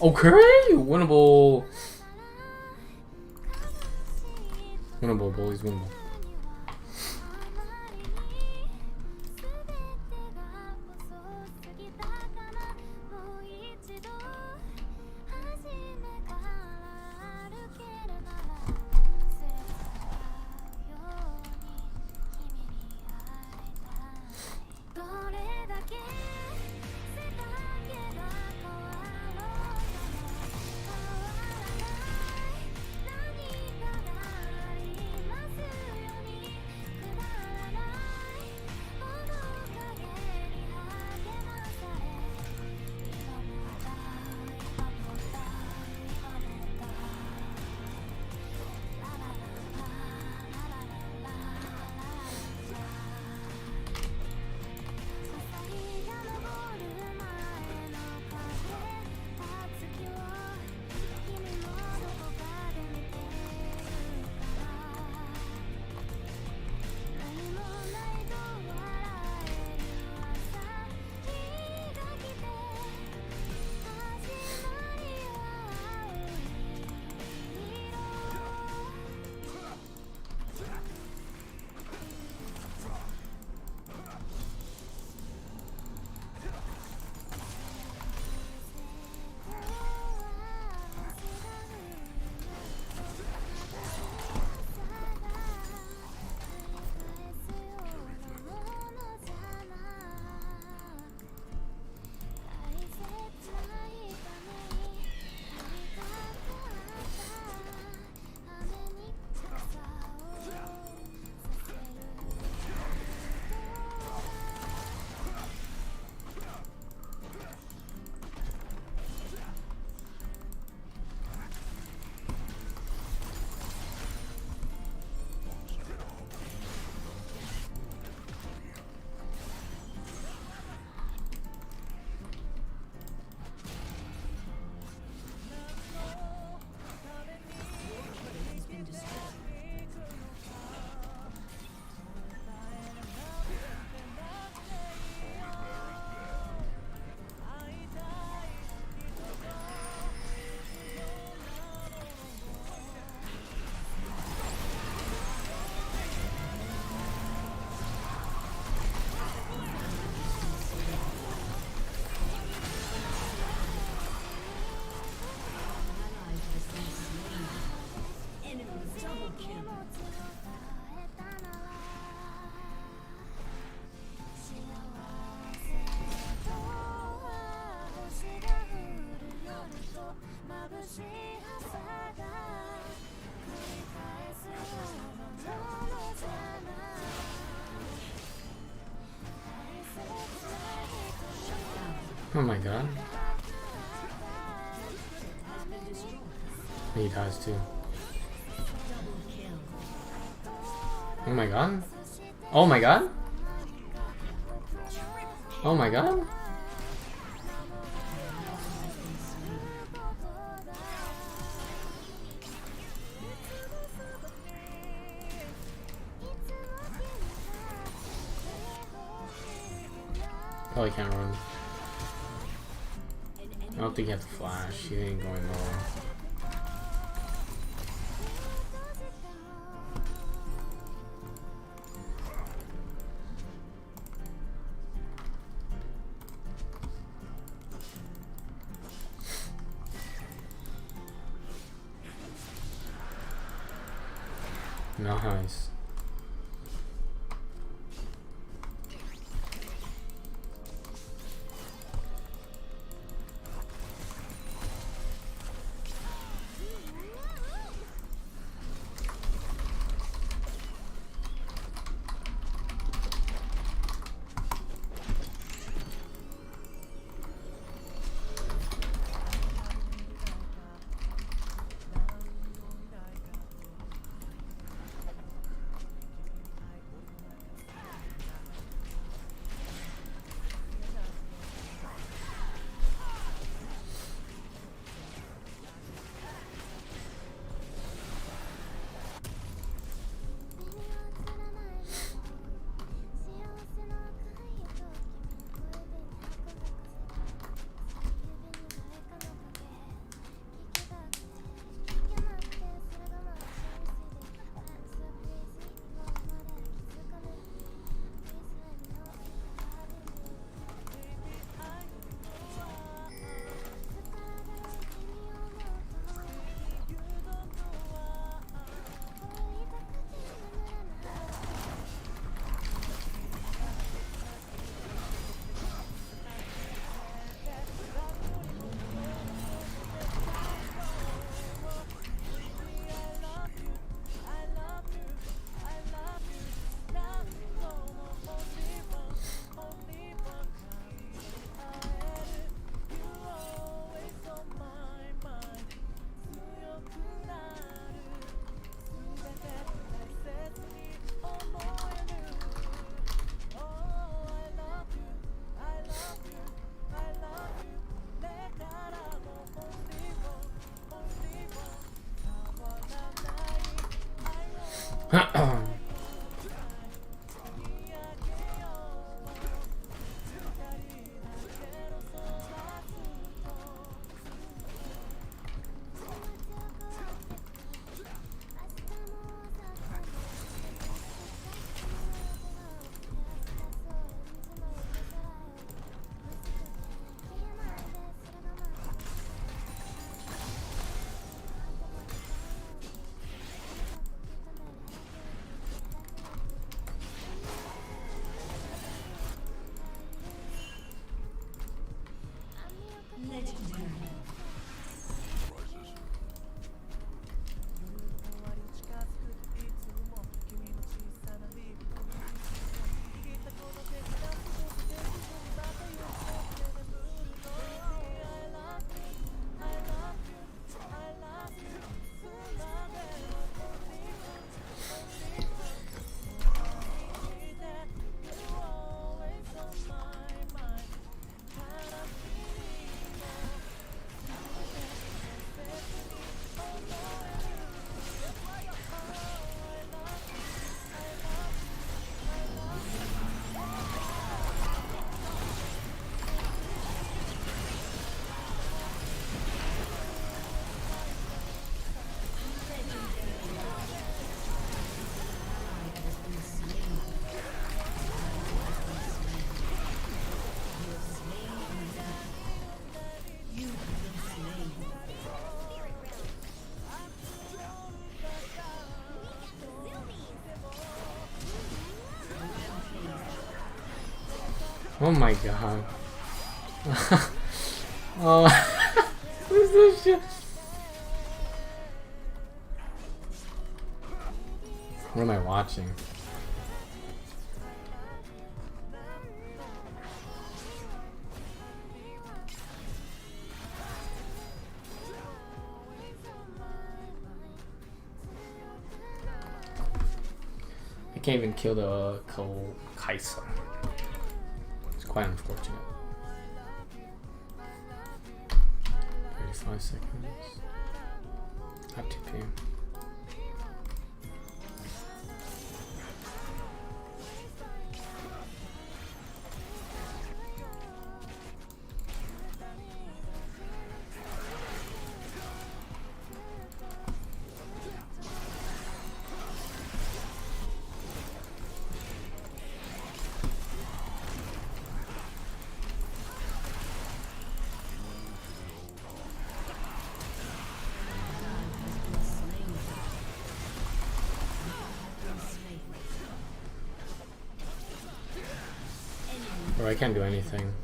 Okay. Winnable. Winnable, boys. Winnable. Oh my god. He dies too. Oh my god. Oh my god. Oh my god. Oh, he can't run. I don't think he has to flash. He ain't going nowhere. Nice. Oh my god. Oh, what is this shit? What am I watching? I can't even kill the Kai'Sa. It's quite unfortunate. 35 seconds. At 2 p.m. Or I can't do anything.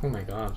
Oh my god.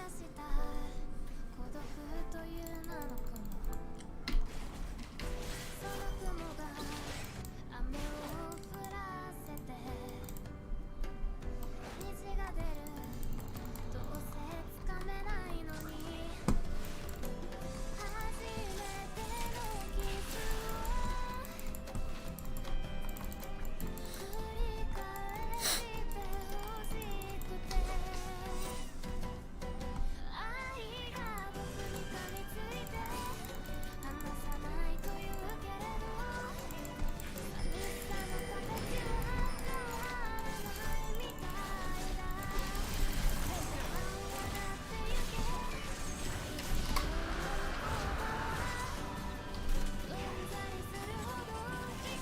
した孤独という名の雲その雲が雨を降らせて虹が出るどうせつかめないのに初めてのキスを繰り返してほしくて愛が僕に噛みついて離さないと言うけれど寂しさの形は変わらないみたいだ舞い上がってゆけうんざりするほど光る君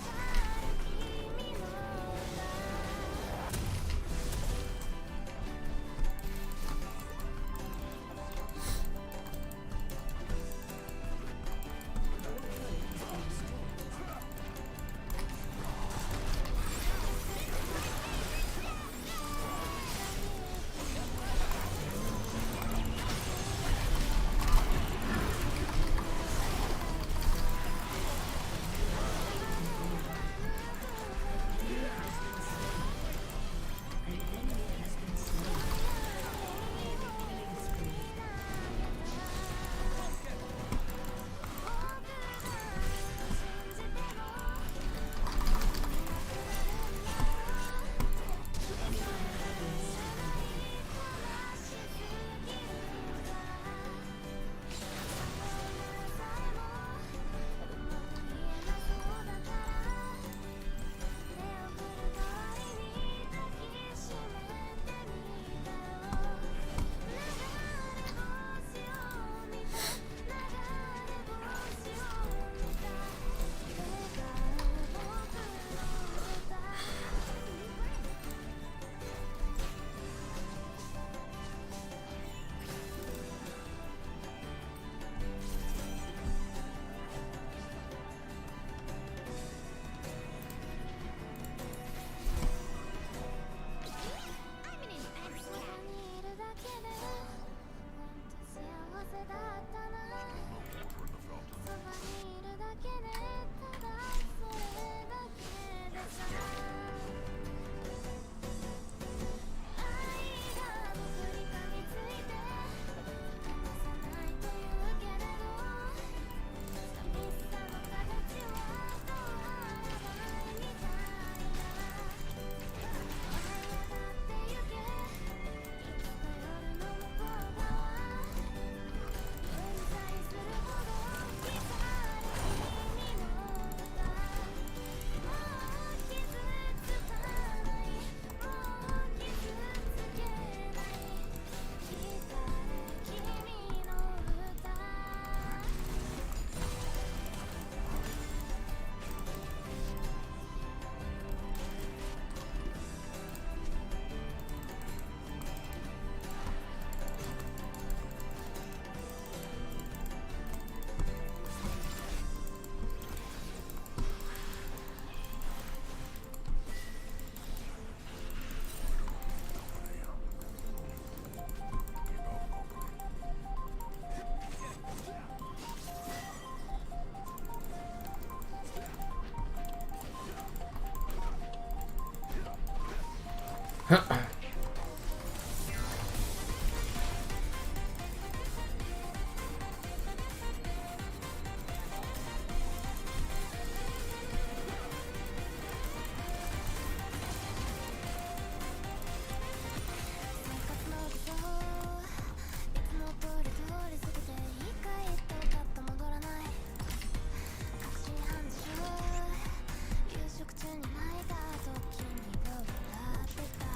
の歌そばにいるだけでほんと幸せだったなそばにいるだけでただそれだけでさ愛が僕に噛みついて離さないと言うけれど寂しさの形は変わらないみたいだ舞い上がってゆけいつか夜の向こう側うんざりするほど光る君の歌もう傷つかないもう傷つけない光る君の歌生活の理想いつも通り通り過ぎて一回行ってパッと戻らない確信犯でしょ夕食中に泣いた時にどうだってた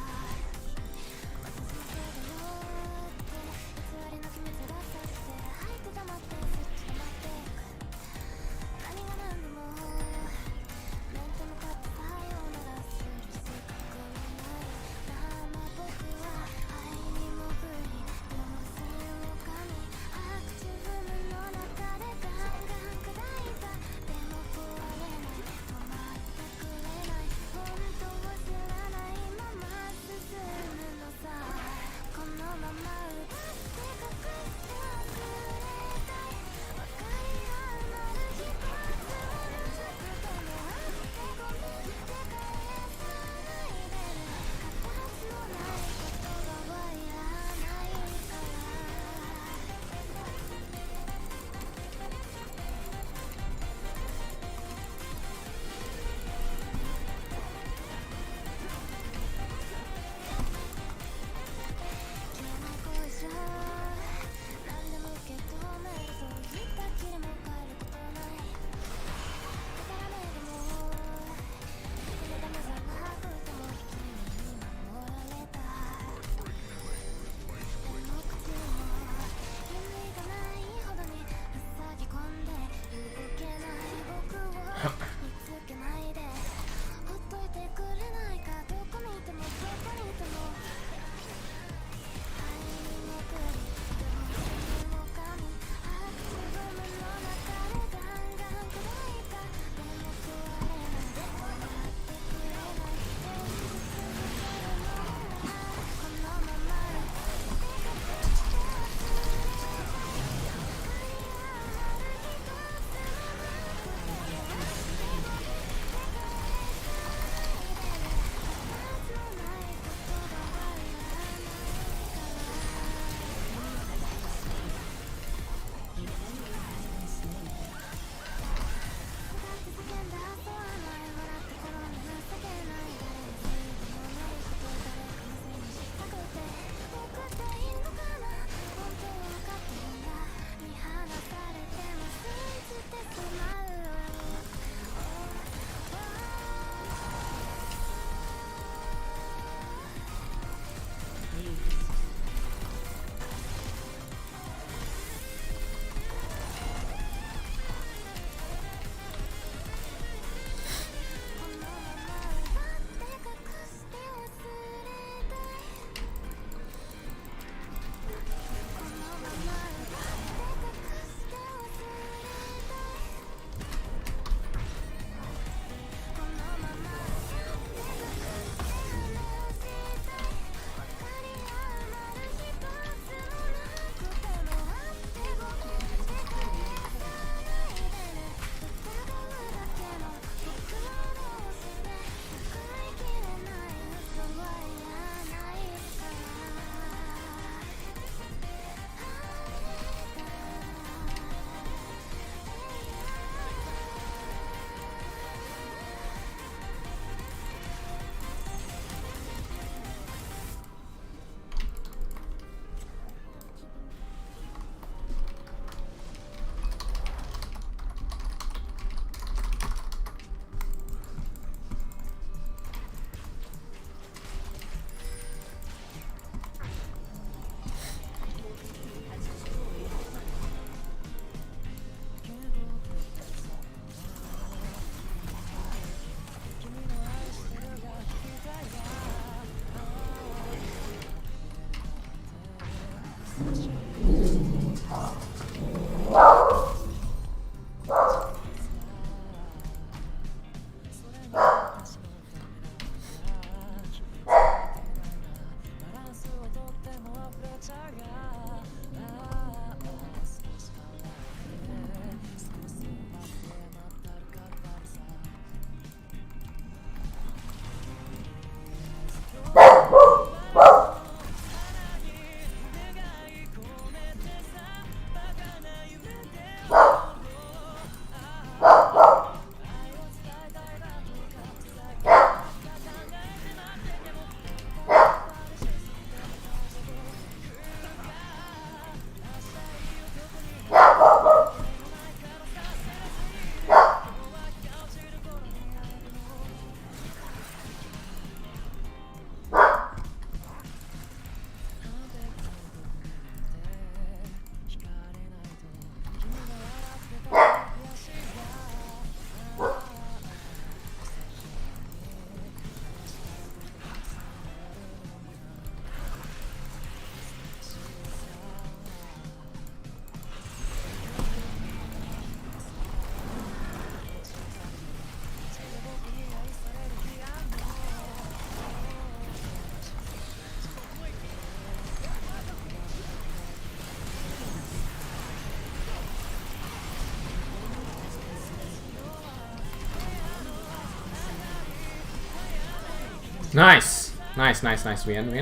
Nice! Nice, nice, nice. We end.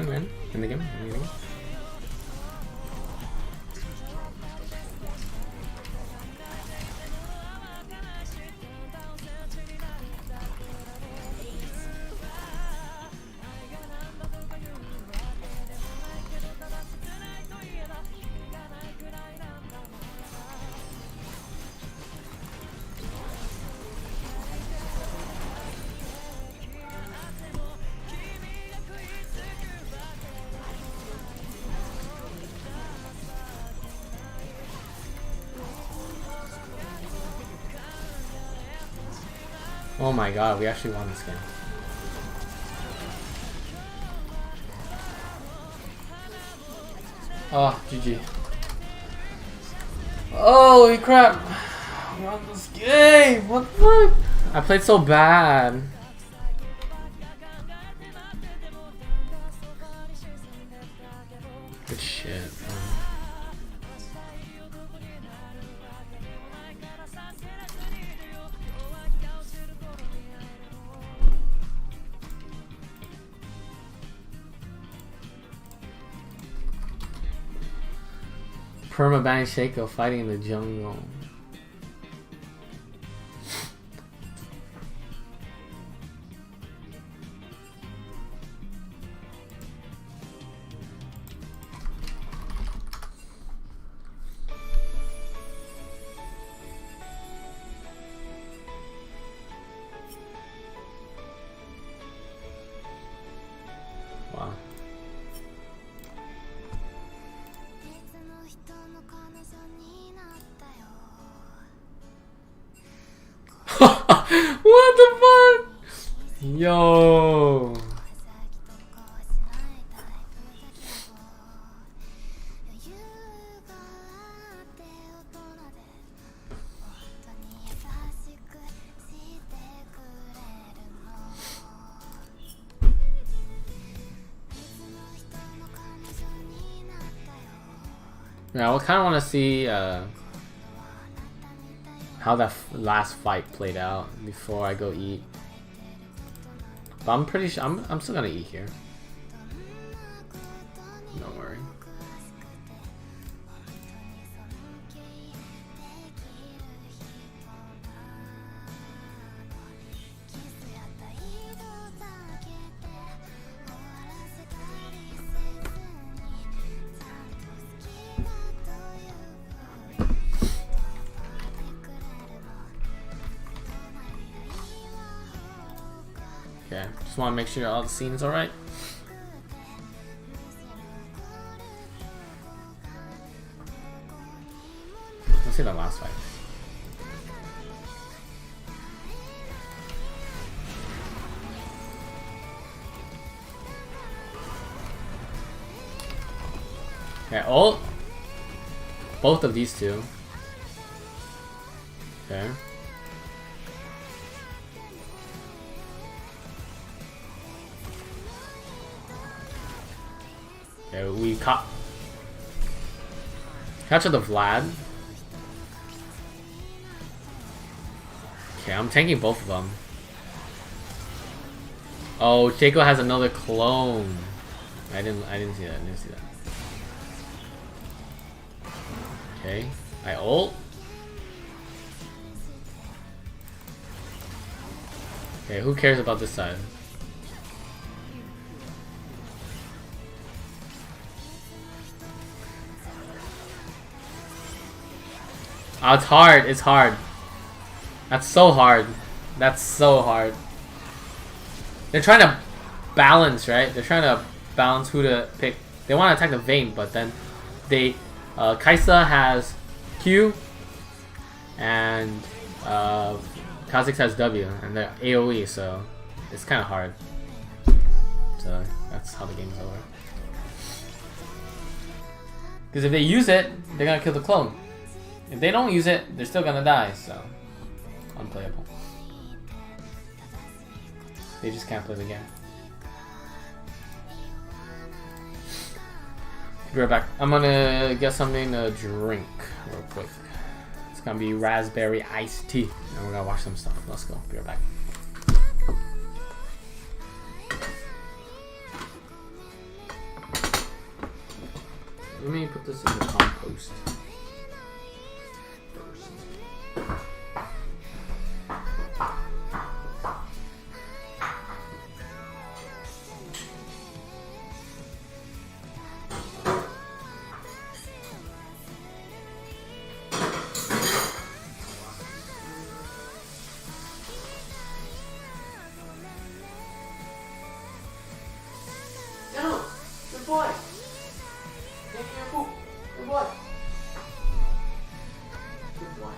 In the game. Oh my god, we actually won this game. Oh, GG. Holy crap! We won this game! What the fuck? I played so bad. Good shit, man. Permaban Shaco fighting in the jungle. Wow. What the fuck? Yo. Yeah, I kind of want to see how that last fight played out before I go eat. But I'm pretty sure I'm still gonna eat here. Don't worry. Okay, just want to make sure all the scenes are right. Let's see the last fight. Okay, ult. Both of these two. Okay. Okay, we caught. Capture the Vlad. Okay, I'm tanking both of them. Oh, Shaco has another clone. I didn't see that. Okay, I ult. Okay, who cares about this side? Oh, it's hard. It's hard. That's so hard. That's so hard. They're trying to balance, right? They're trying to balance who to pick. They want to attack the Vayne, but then they Kaisa has Q and Kha'Zix has W, and they're AoE, so it's kind of hard. So that's how the game's over. Because if they use it, they're gonna kill the clone. If they don't use it, they're still gonna die, so unplayable. They just can't play the game. Be right back. I'm gonna get something to drink real quick. It's gonna be raspberry iced tea, and we're gonna watch some stuff. Let's go. Be right back. Let me put this in the compost. No, good boy. Take your poop. Good boy. Good boy.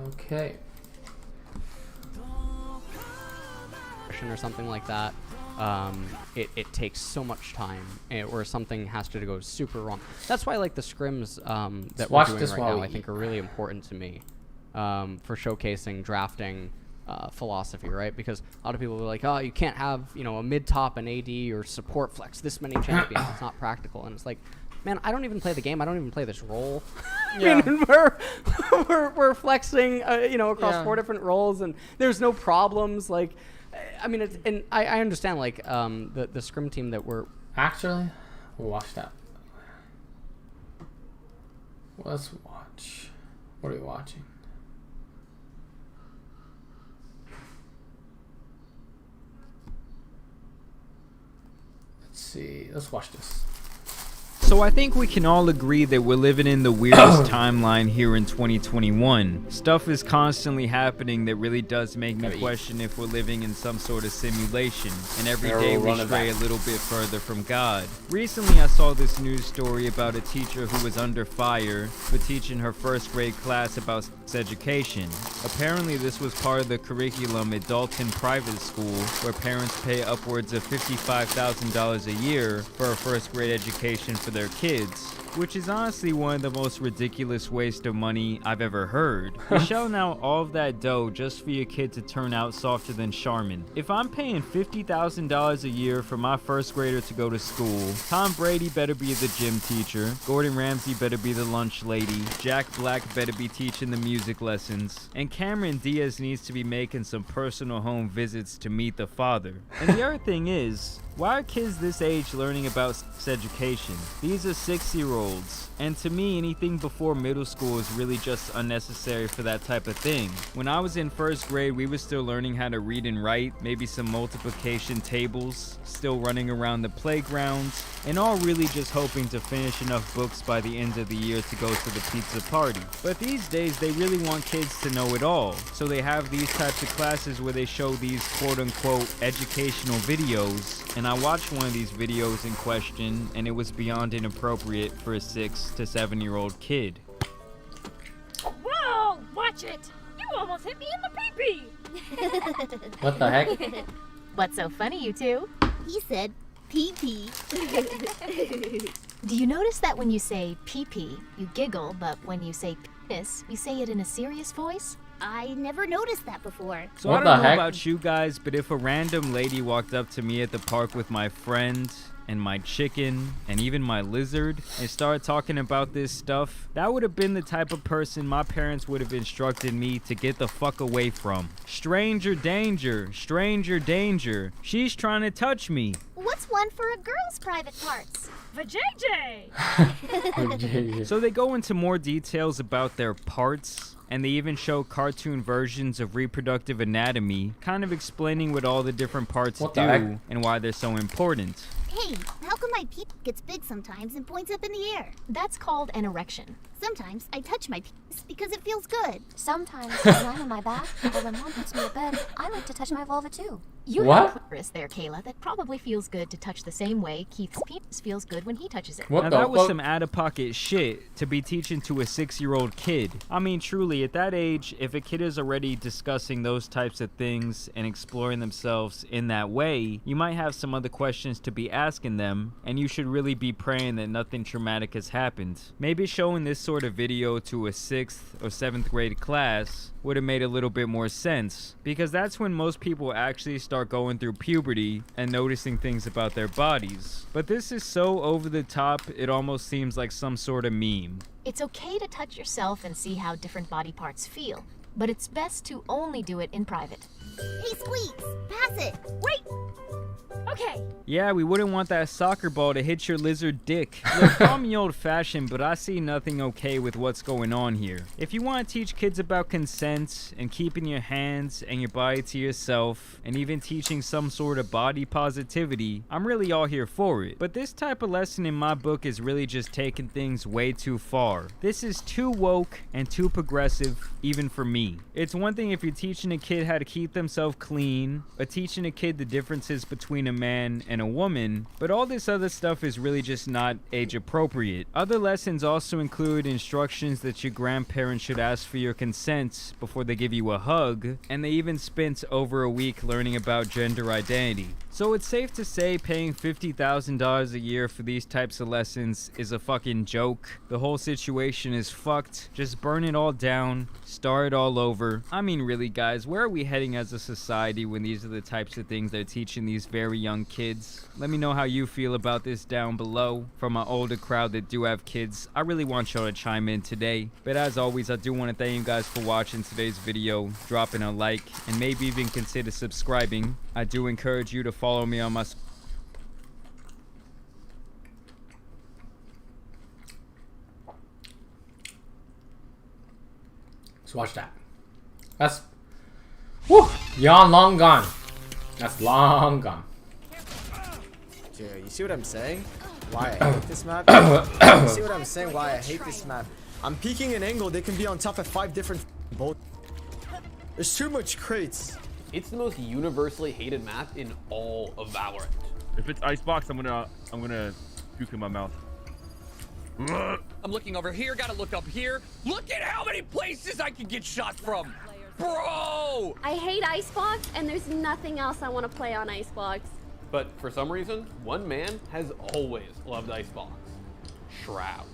Okay. Or something like that, it takes so much time, or something has to go super wrong. That's why like the scrims that we're doing right now, I think, are really important to me for showcasing drafting philosophy, right? Because a lot of people are like, oh, you can't have a mid-top and AD or support flex this many champions. It's not practical. And it's like, man, I don't even play the game. I don't even play this role. Yeah. I mean, we're flexing, across 4 different roles, and there's no problems. Like, I mean, I understand like the scrim team that we're actually. We'll watch that. Let's watch. What are we watching? Let's see. Let's watch this. So I think we can all agree that we're living in the weirdest timeline here in 2021. Stuff is constantly happening that really does make me question if we're living in some sort of simulation, and every day we stray a little bit further from God. Recently I saw this news story about a teacher who was under fire for teaching her first grade class about sex education. Apparently this was part of the curriculum at Dalton Private School, where parents pay upwards of $55,000 a year for a first grade education for their kids. which is honestly one of the most ridiculous waste of money I've ever heard. You're shelling out all of that dough just for your kid to turn out softer than Charmin. If I'm paying $50,000 a year for my first grader to go to school, Tom Brady better be the gym teacher, Gordon Ramsay better be the lunch lady, Jack Black better be teaching the music lessons, and Cameron Diaz needs to be making some personal home visits to meet the father. And the other thing is, why are kids this age learning about sex education? These are 6-year-olds, and to me, anything before middle school is really just unnecessary for that type of thing. When I was in first grade, we were still learning how to read and write, maybe some multiplication tables, still running around the playgrounds, and all really just hoping to finish enough books by the end of the year to go to the pizza party. But these days, they really want kids to know it all, so they have these types of classes where they show these quote-unquote educational videos, and I watched one of these videos in question, and it was beyond inappropriate for a 6 to 7-year-old kid. Whoa! Watch it! You almost hit me in the pee-pee! What the heck? What's so funny, you two? He said pee-pee. Do you notice that when you say pee-pee, you giggle, but when you say penis, you say it in a serious voice? I never noticed that before. So What I the don't know heck? about you guys, but if a random lady walked up to me at the park with my friend and my chicken and even my lizard and started talking about this stuff, that would have been the type of person my parents would have instructed me to get the fuck away from. Stranger danger, stranger danger. She's trying to touch me. What's one for a girl's private parts? Vajayjay! So they go into more details about their parts, and they even show cartoon versions of reproductive anatomy, kind of explaining what all the different parts What do the heck? and why they're so important. Hey, how come my pee gets big sometimes and points up in the air? That's called an erection. Sometimes I touch my penis because it feels good. Sometimes when I'm in my bath or when mom puts me to bed, I like to touch my vulva too. You What? have a clitoris there, Kayla, that probably feels good to touch the same way Keith's penis feels good when he touches it. What Now the that was fuck? some out-of-pocket shit to be teaching to a 6-year-old kid. I mean, truly, at that age, if a kid is already discussing those types of things and exploring themselves in that way, you might have some other questions to be asking them, and you should really be praying that nothing traumatic has happened. Maybe showing this sort of video to a 6th or 7th grade class would have made a little bit more sense, because that's when most people actually start going through puberty and noticing things about their bodies. But this is so over the top, it almost seems like some sort of meme. It's okay to touch yourself and see how different body parts feel, but it's best to only do it in private. Hey, Squeaks, pass it. Wait! Okay, Yeah, we wouldn't want that soccer ball to hit your lizard dick. Look, call me old-fashioned, but I see nothing okay with what's going on here. If you want to teach kids about consent and keeping your hands and your body to yourself, and even teaching some sort of body positivity, I'm really all here for it. But this type of lesson in my book is really just taking things way too far. This is too woke and too progressive, even for me. It's one thing if you're teaching a kid how to keep themselves clean, or teaching a kid the differences between a man and a woman, but all this other stuff is really just not age appropriate. Other lessons also include instructions that your grandparents should ask for your consent before they give you a hug, and they even spent over a week learning about gender identity. So it's safe to say paying $50,000 a year for these types of lessons is a fucking joke. The whole situation is fucked. Just burn it all down, start it all over. I mean, really guys, where are we heading as a society when these are the types of things they're teaching these very young kids? Let me know how you feel about this down below. From my older crowd that do have kids, I really want y'all to chime in today. But as always, I do want to thank you guys for watching today's video, dropping a like, and maybe even consider subscribing. I do encourage you to follow me on my Let's watch that. That's... Whew! Yawn long gone. That's long gone. Dude, you see what I'm saying? Why I hate this map? You see what I'm saying? Why I hate this map? I'm peeking an angle, they can be on top of 5 different both. There's too much crates. It's the most universally hated map in all of Valorant. If it's icebox, I'm gonna puke in my mouth. I'm looking over here, gotta look up here. Look at how many places I can get shot from. Bro! I hate Icebox, and there's nothing else I want to play on Icebox. But for some reason, one man has always loved Icebox. Shroud.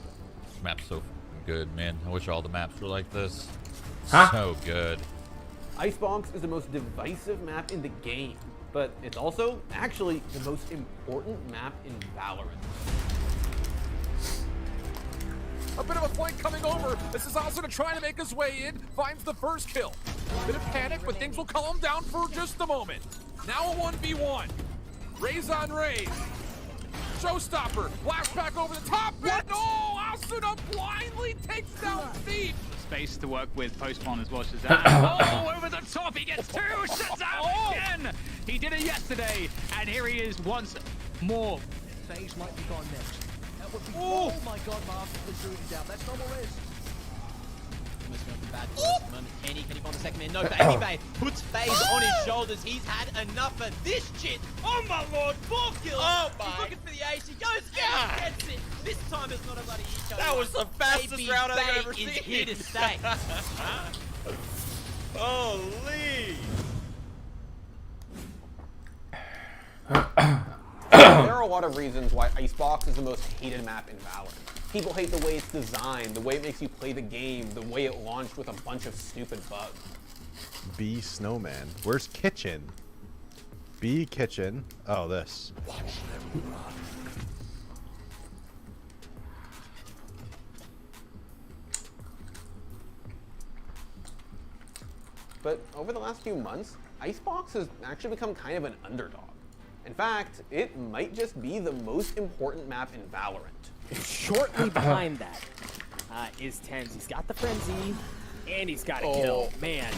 map's so good, man. I wish all the maps were like this. Huh? So good. Icebox is the most divisive map in the game, but it's also actually the most important map in Valorant. A bit of a flank coming over. This is also trying to make his way in. Finds the first kill. Bit of panic, but things will calm down for just a moment. Now a 1v1. Raise on Raise. Showstopper. Flashback over the top. What? No! Asuna blindly takes down Thief. Space to work with post-spawn as well, Shazam. Oh, over the top, he gets two! Shazam again! He did it yesterday, and here he is once more. Phase might be gone next. That would be, oh my god, Master is shooting down. That's not what it is. Almost going for bad for this moment. Can he find the second man? No, Baby Bay puts FaZe on his shoulders. He's had enough of this shit. Oh my lord, 4 kills. Oh my. He's looking for the ace. He goes and he gets it. This time it's not a bloody eco. That was the fastest Baby round I've Bay ever seen. is here to stay. Holy. There are a lot of reasons why Icebox is the most hated map in Valorant. People hate the way it's designed, the way it makes you play the game, the way it launched with a bunch of stupid bugs. B Snowman. Where's Kitchen? B Kitchen. Oh, this. But over the last few months, Icebox has actually become kind of an underdog. In fact, it might just be the most important map in Valorant. Shortly behind that is Tens. He's got the frenzy, and he's got a kill. Man,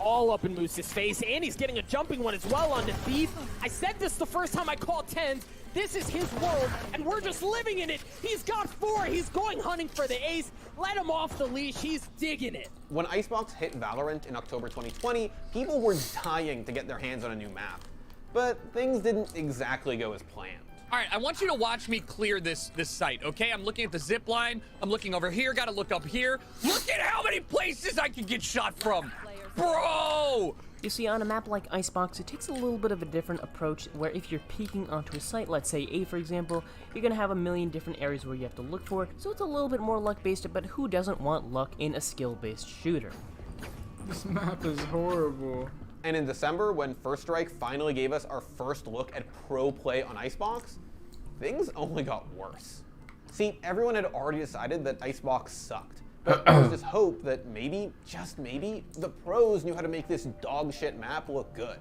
all up in Moose's face, and he's getting a jumping one as well onto Thief. I said this the first time I called Tens. This is his world, and we're just living in it. He's got 4. He's going hunting for the ace. Let him off the leash. He's digging it. When Icebox hit Valorant in October 2020, people were dying to get their hands on a new map. But things didn't exactly go as planned. All right, I want you to watch me clear this site, okay? I'm looking at the zip line. I'm looking over here. Got to look up here. Look at how many places I can get shot from. Bro! You see, on a map like Icebox, it takes a little bit of a different approach where if you're peeking onto a site, let's say A for example, you're going to have a million different areas where you have to look for, so it's a little bit more luck-based, but who doesn't want luck in a skill-based shooter? This map is horrible. And in December, when First Strike finally gave us our first look at pro play on Icebox, things only got worse. See, everyone had already decided that Icebox sucked. But there was this hope that maybe, just maybe, the pros knew how to make this dog shit map look good.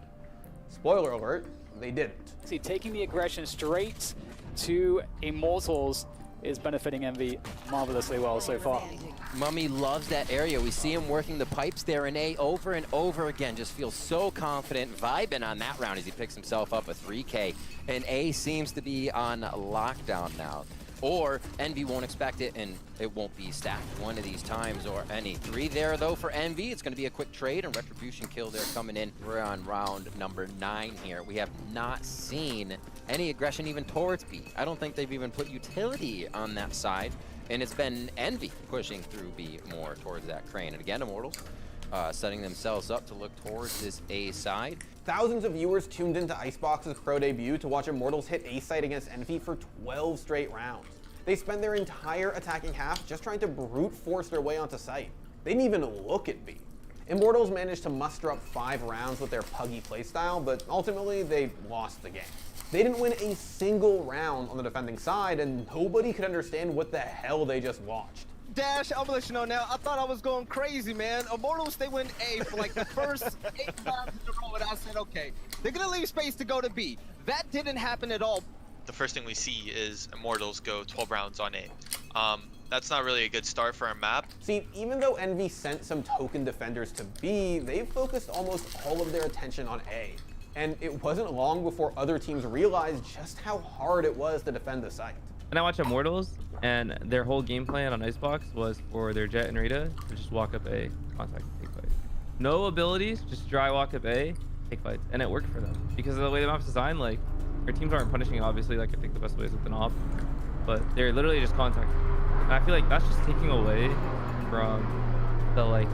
Spoiler alert, they didn't. See, taking the aggression straight to Immortals is benefiting Envy marvelously well so far. Mummy loves that area. We see him working the pipes there in A over and over again. Just feels so confident, vibing on that round as he picks himself up a 3K. And A seems to be on lockdown now. Or Envy won't expect it and it won't be stacked one of these times or any. 3 there though for Envy. It's going to be a quick trade and Retribution kill there coming in. We're on round number 9 here. We have not seen any aggression even towards B. I don't think they've even put utility on that side. And it's been Envy pushing through B more towards that crane. And again, Immortals setting themselves up to look towards this A side. Thousands of viewers tuned into Icebox's pro debut to watch Immortals hit A site against Envy for 12 straight rounds. They spent their entire attacking half just trying to brute force their way onto site. They didn't even look at B. Immortals managed to muster up 5 rounds with their puggy playstyle, but ultimately they lost the game. They didn't win a single round on the defending side, and nobody could understand what the hell they just watched. Dash, I'm gonna let you know now, I thought I was going crazy, man. Immortals, they win A for like the first 8 rounds in a row, and I said, okay, they're gonna leave space to go to B. That didn't happen at all. The first thing we see is Immortals go 12 rounds on A. That's not really a good start for our map. See, even though Envy sent some token defenders to B, they focused almost all of their attention on A. And it wasn't long before other teams realized just how hard it was to defend the site. And I watched Immortals, and their whole game plan on Icebox was for their Jet and Rita to just walk up A, contact, take fights. No abilities, just dry walk up A, take fights. And it worked for them. Because of the way the map's designed, like, their teams aren't punishing, obviously, like I think the best way is with an op. But they're literally just contacting. And I feel like that's just taking away from the, like,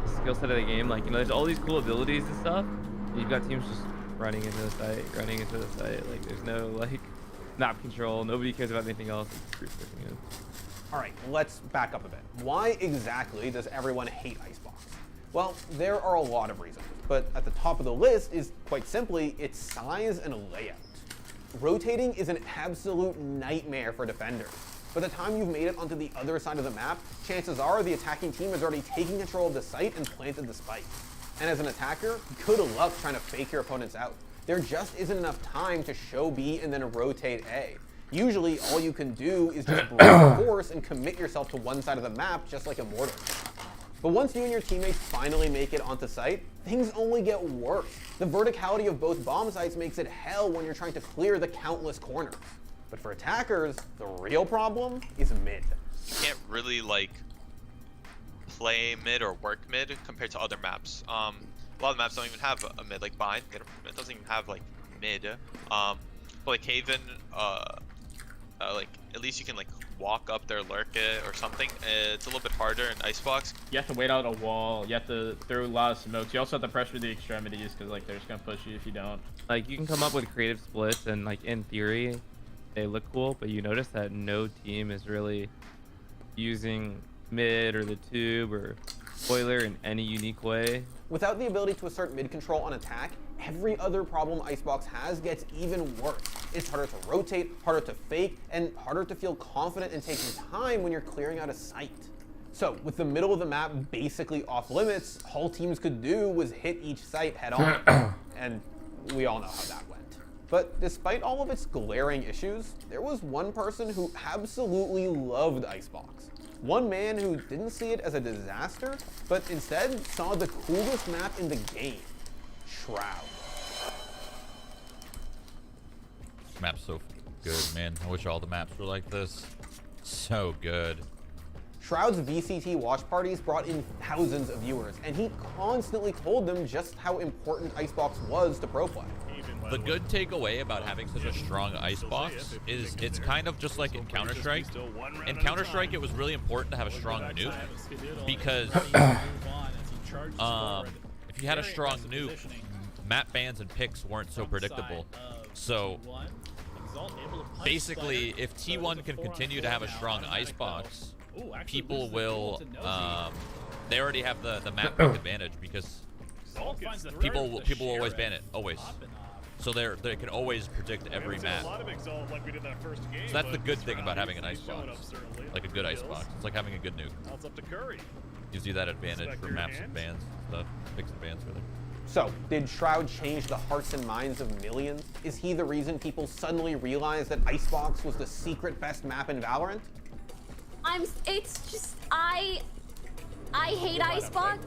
skill set of the game. Like, you know, there's all these cool abilities and stuff. And you've got teams just running into the site, running into the site. Like, there's no, like, map control. Nobody cares about anything else. It's brute forcing it. Alright, let's back up a bit. Why exactly does everyone hate Icebox? Well, there are a lot of reasons, but at the top of the list is quite simply its size and layout. Rotating is an absolute nightmare for defenders. By the time you've made it onto the other side of the map, chances are the attacking team is already taking control of the site and planted the spike. And as an attacker, good luck trying to fake your opponents out. There just isn't enough time to show B and then rotate A. Usually, all you can do is just brute force and commit yourself to one side of the map, just like Immortal. But once you and your teammates finally make it onto site, things only get worse. The verticality of both bomb sites makes it hell when you're trying to clear the countless corners. But for attackers, the real problem is mid. You can't really like play mid or work mid compared to other maps. A lot of maps don't even have a mid, like Bind. It doesn't even have like mid. But like Haven, like at least you can like walk up there, lurk it or something. It's a little bit harder in Icebox. You have to wait out a wall. You have to throw a lot of smokes. You also have to pressure the extremities because like they're just gonna push you if you don't. Like you can come up with creative splits and like in theory they look cool, but you notice that no team is really using mid or the tube or spoiler in any unique way. Without the ability to assert mid control on attack, every other problem Icebox has gets even worse. It's harder to rotate, harder to fake, and harder to feel confident and taking time when you're clearing out a site. So with the middle of the map basically off limits, all teams could do was hit each site head on. And we all know how that went. But despite all of its glaring issues, there was one person who absolutely loved Icebox. One man who didn't see it as a disaster, but instead saw the coolest map in the game, Shroud. This map's so good, man. I wish all the maps were like this. So good. Shroud's VCT watch parties brought in thousands of viewers, and he constantly told them just how important Icebox was to pro play. The good takeaway about having such a strong Icebox is it's kind of just like in Counter-Strike. In Counter-Strike, it was really important to have a strong nuke because if you had a strong nuke, map bans and picks weren't so predictable. So basically, if T1 can continue to have a strong Icebox, people will, they already have the map pick advantage because people will always ban it, always. So they can always predict every map. So that's the good thing about having an Icebox, like a good Icebox. It's like having a good nuke. Gives you that advantage for maps and bans and stuff, picks and bans really. So, did Shroud change the hearts and minds of millions? Is he the reason people suddenly realized that Icebox was the secret best map in Valorant? It's just, I hate Icebox.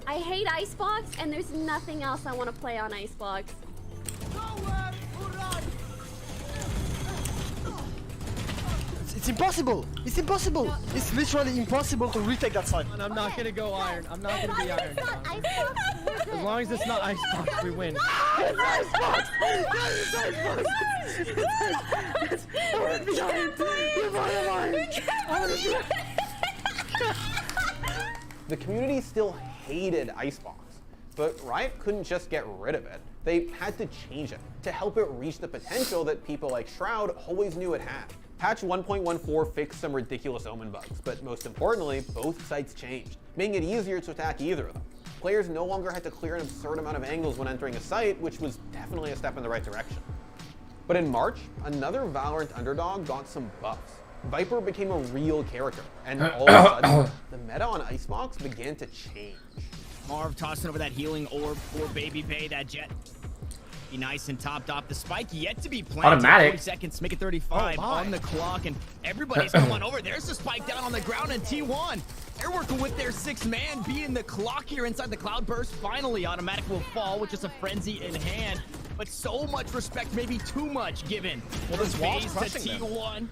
I hate Icebox, and there's nothing else I want to play on Icebox. It's impossible! It's impossible! It's literally impossible to retake that side. And I'm not gonna go iron. I'm not gonna be iron. As long as it's not Icebox, we win. It's Icebox! It's Icebox! I wanna be iron! I wanna be iron! The community still hated Icebox, but Riot couldn't just get rid of it. They had to change it to help it reach the potential that people like Shroud always knew it had. Patch 1.14 fixed some ridiculous omen bugs, but most importantly, both sites changed, making it easier to attack either of them. Players no longer had to clear an absurd amount of angles when entering a site, which was definitely a step in the right direction. But in March, another Valorant underdog got some buffs. Viper became a real character, and all of a sudden, the meta on Icebox began to change. Marv tossing over that healing orb for Baby Bay, that jet. Be nice and topped off. The spike yet to be planted. Automatic. 40 seconds, make it 35 on the clock, and everybody's coming over. There's the spike down on the ground, and T1, they're working with their 6-man, being the clock here inside the Cloudburst. Finally, Automatic will fall with just a frenzy in hand. But so much respect, maybe too much given. Well, this wall's phase to crushing them. T1.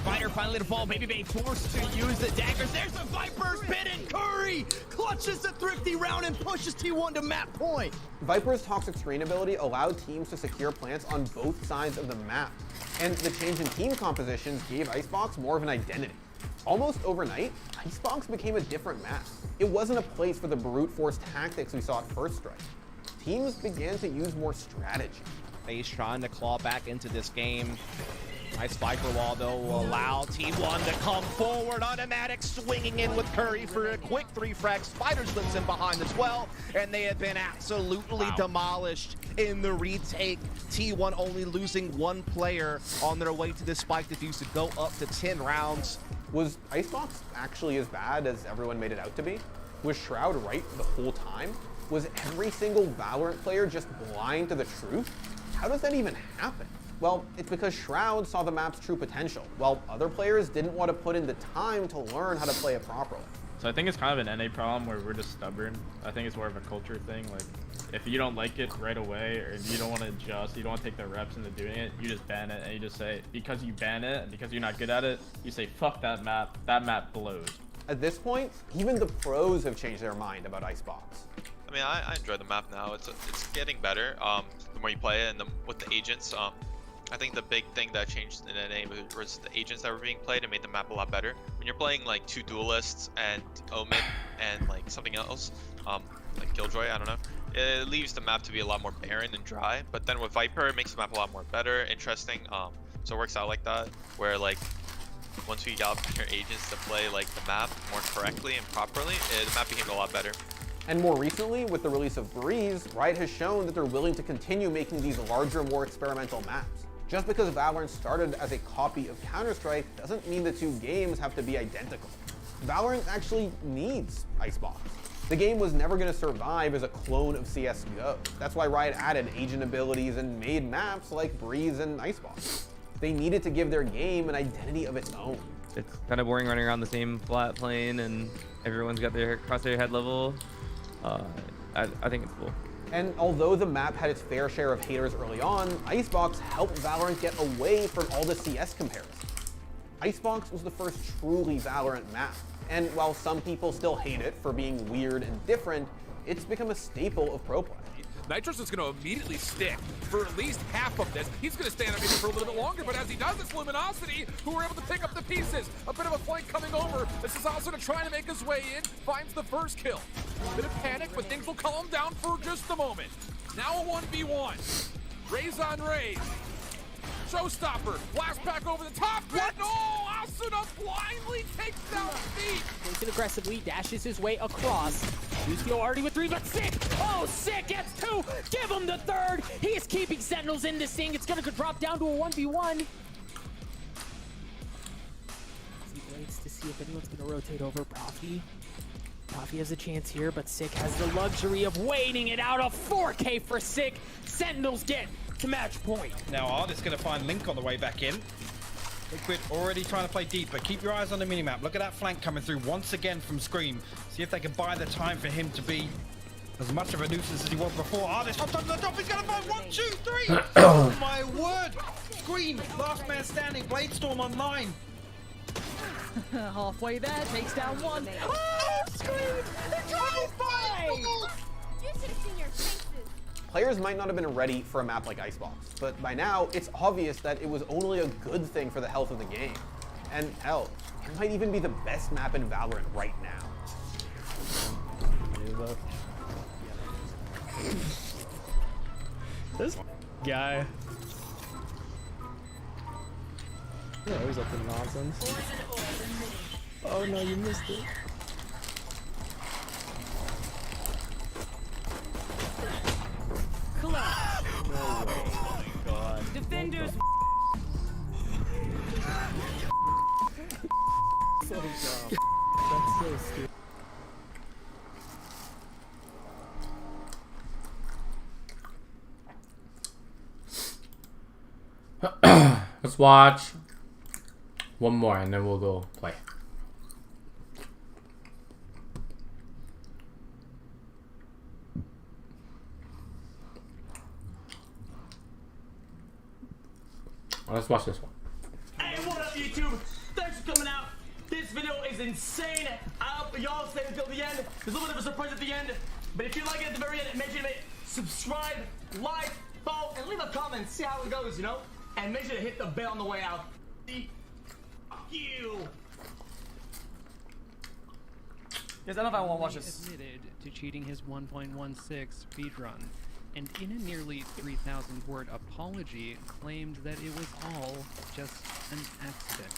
Spider finally to fall. Baby Bay forced to use the daggers. There's the Viper's pit, and Curry clutches the thrifty round and pushes T1 to map point. Viper's toxic screen ability allowed teams to secure plants on both sides of the map. And the change in team compositions gave Icebox more of an identity. Almost overnight, Icebox became a different map. It wasn't a place for the brute force tactics we saw at First Strike. Teams began to use more strategy. He's trying to claw back into this game. Nice Viper wall, though, will allow Team 1 to come forward. Automatic swinging in with Curry for a quick 3 frag. Spider slips in behind as well, and they have been absolutely demolished in the retake. T1 only losing 1 player on their way to this spike defuse to go up to 10 rounds. Was Icebox actually as bad as everyone made it out to be? Was Shroud right the whole time? Was every single Valorant player just blind to the truth? How does that even happen? Well, it's because Shroud saw the map's true potential, while other players didn't want to put in the time to learn how to play it properly. So I think it's kind of an NA problem where we're just stubborn. I think it's more of a culture thing. Like, if you don't like it right away, or if you don't want to adjust, you don't want to take the reps into doing it, you just ban it, and you just say, because you ban it, and because you're not good at it, you say, fuck that map blows. At this point, even the pros have changed their mind about Icebox. I mean, I enjoy the map now. It's getting better. The more you play it, and with the agents, I think the big thing that changed in NA was the agents that were being played and made the map a lot better. When you're playing like 2 duelists and Omen and like something else, like Killjoy, I don't know, it leaves the map to be a lot more barren and dry. But then with Viper, it makes the map a lot more better, interesting. So it works out like that, where like once we got better agents to play like the map more correctly and properly, the map became a lot better. And more recently, with the release of Breeze, Riot has shown that they're willing to continue making these larger, more experimental maps. Just because Valorant started as a copy of Counter-Strike doesn't mean the 2 games have to be identical. Valorant actually needs Icebox. The game was never going to survive as a clone of CSGO. That's why Riot added agent abilities and made maps like Breeze and Icebox. They needed to give their game an identity of its own. It's kind of boring running around the same flat plane and everyone's got their crosshair head level. I think it's cool. And although the map had its fair share of haters early on, Icebox helped Valorant get away from all the CS comparisons. Icebox was the first truly Valorant map, and while some people still hate it for being weird and different, it's become a staple of pro play. Nitrous is going to immediately stick for at least half of this. He's going to stand up maybe for a little bit longer, but as he does, it's Luminosity who were able to pick up the pieces. A bit of a flank coming over. This is also trying to make his way in, finds the first kill. Bit of panic, but things will calm down for just a moment. Now a 1v1. Raise on Raise. Showstopper, blast back over the top. What? No, Asuna blindly takes down feet. Takes it aggressively, dashes his way across. Yusuke already with 3, but Sick! Oh, Sick gets 2! Give him the 3rd! He's keeping Sentinels in this thing. It's gonna drop down to a 1v1. He waits to see if anyone's gonna rotate over Profi. Profi has a chance here, but Sick has the luxury of waiting it out. A 4K for Sick. Sentinels get to match point. Now Ardit's going to find Link on the way back in. Liquid already trying to play deep, but keep your eyes on the minimap. Look at that flank coming through once again from Scream. See if they can buy the time for him to be as much of a nuisance as he was before. Ardit's hopped onto the top. He's going to find 1, 2, 3. Oh my word. Scream, last man standing. Bladestorm online. Halfway there, takes down 1. Oh, Scream! The drive-by! You should have seen your faces. Players might not have been ready for a map like Icebox, but by now, it's obvious that it was only a good thing for the health of the game. And hell, it might even be the best map in Valorant right now. This guy. Yeah, he's up to nonsense. Oh no, you missed it. Collapse. No way. Oh my god. Defenders. So dumb. That's so stupid. Let's watch one more and then we'll go play. Let's watch this one. Hey, what up, YouTube? Thanks for coming out. This video is insane. I hope y'all stay until the end. There's a little bit of a surprise at the end. But if you like it at the very end, make sure to subscribe, like, follow, and leave a comment. See how it goes, you know? And make sure to hit the bell on the way out. Fuck you. Guys, I don't know if I want to watch this. Admitted to cheating his 1.16 speedrun. and in a nearly 3,000-word apology claimed that it was all just an accident.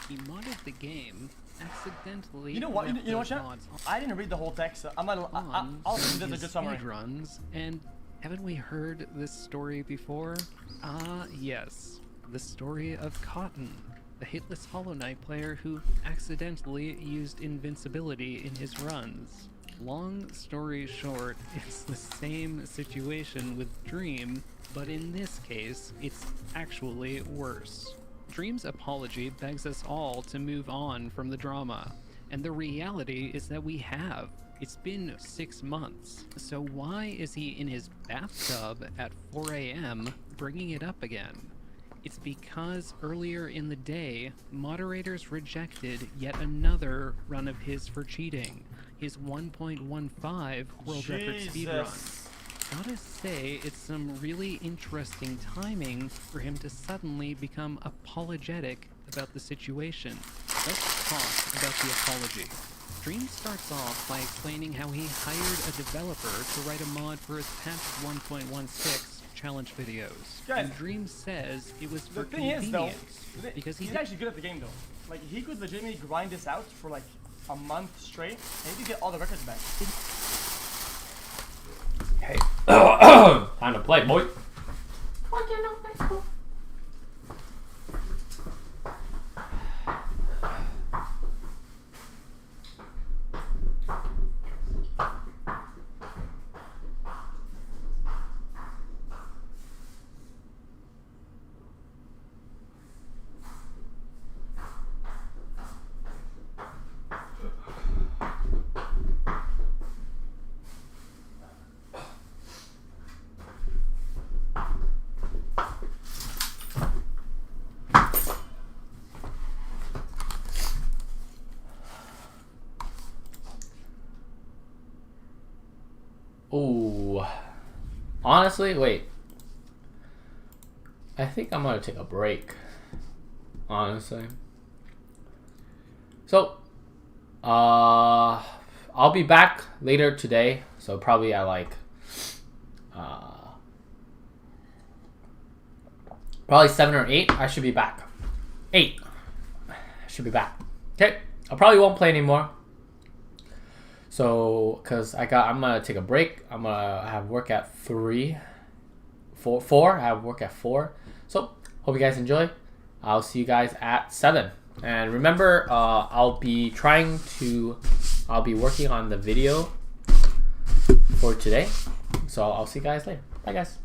He modded the game accidentally. You know what? You know what, Chat? I didn't read the whole text. So I'll see this a good summary. Runs, and haven't we heard this story before? Ah, yes, the story of Cotton, the hitless Hollow Knight player who accidentally used invincibility in his runs. Long story short, it's the same situation with Dream, but in this case, it's actually worse. Dream's apology begs us all to move on from the drama, and the reality is that we have. It's been 6 months, so why is he in his bathtub at 4 a.m. bringing it up again? It's because earlier in the day, moderators rejected yet another run of his for cheating, his 1.15 world record speedrun. Gotta say, it's some really interesting timing for him to suddenly become apologetic about the situation. Let's talk about the apology. Dream starts off by explaining how he hired a developer to write a mod for his patch 1.16 challenge videos. Guys, and Dream says it was for the thing is, though, because he's actually good at the game, though. Like, he could legitimately grind this out for like a month straight, and he could get all the records back. Hey, time to play, boy. Ooh. Honestly, wait. I think I'm gonna take a break. Honestly. So, I'll be back later today. So probably at like, probably 7 or 8. I should be back. 8. I should be back. Okay. I probably won't play anymore. So, cause I'm gonna take a break. I'm gonna have work at 3, 4. I have work at 4. So, hope you guys enjoy. I'll see you guys at 7. And remember, I'll be working on the video for today. So I'll see you guys later. Bye, guys.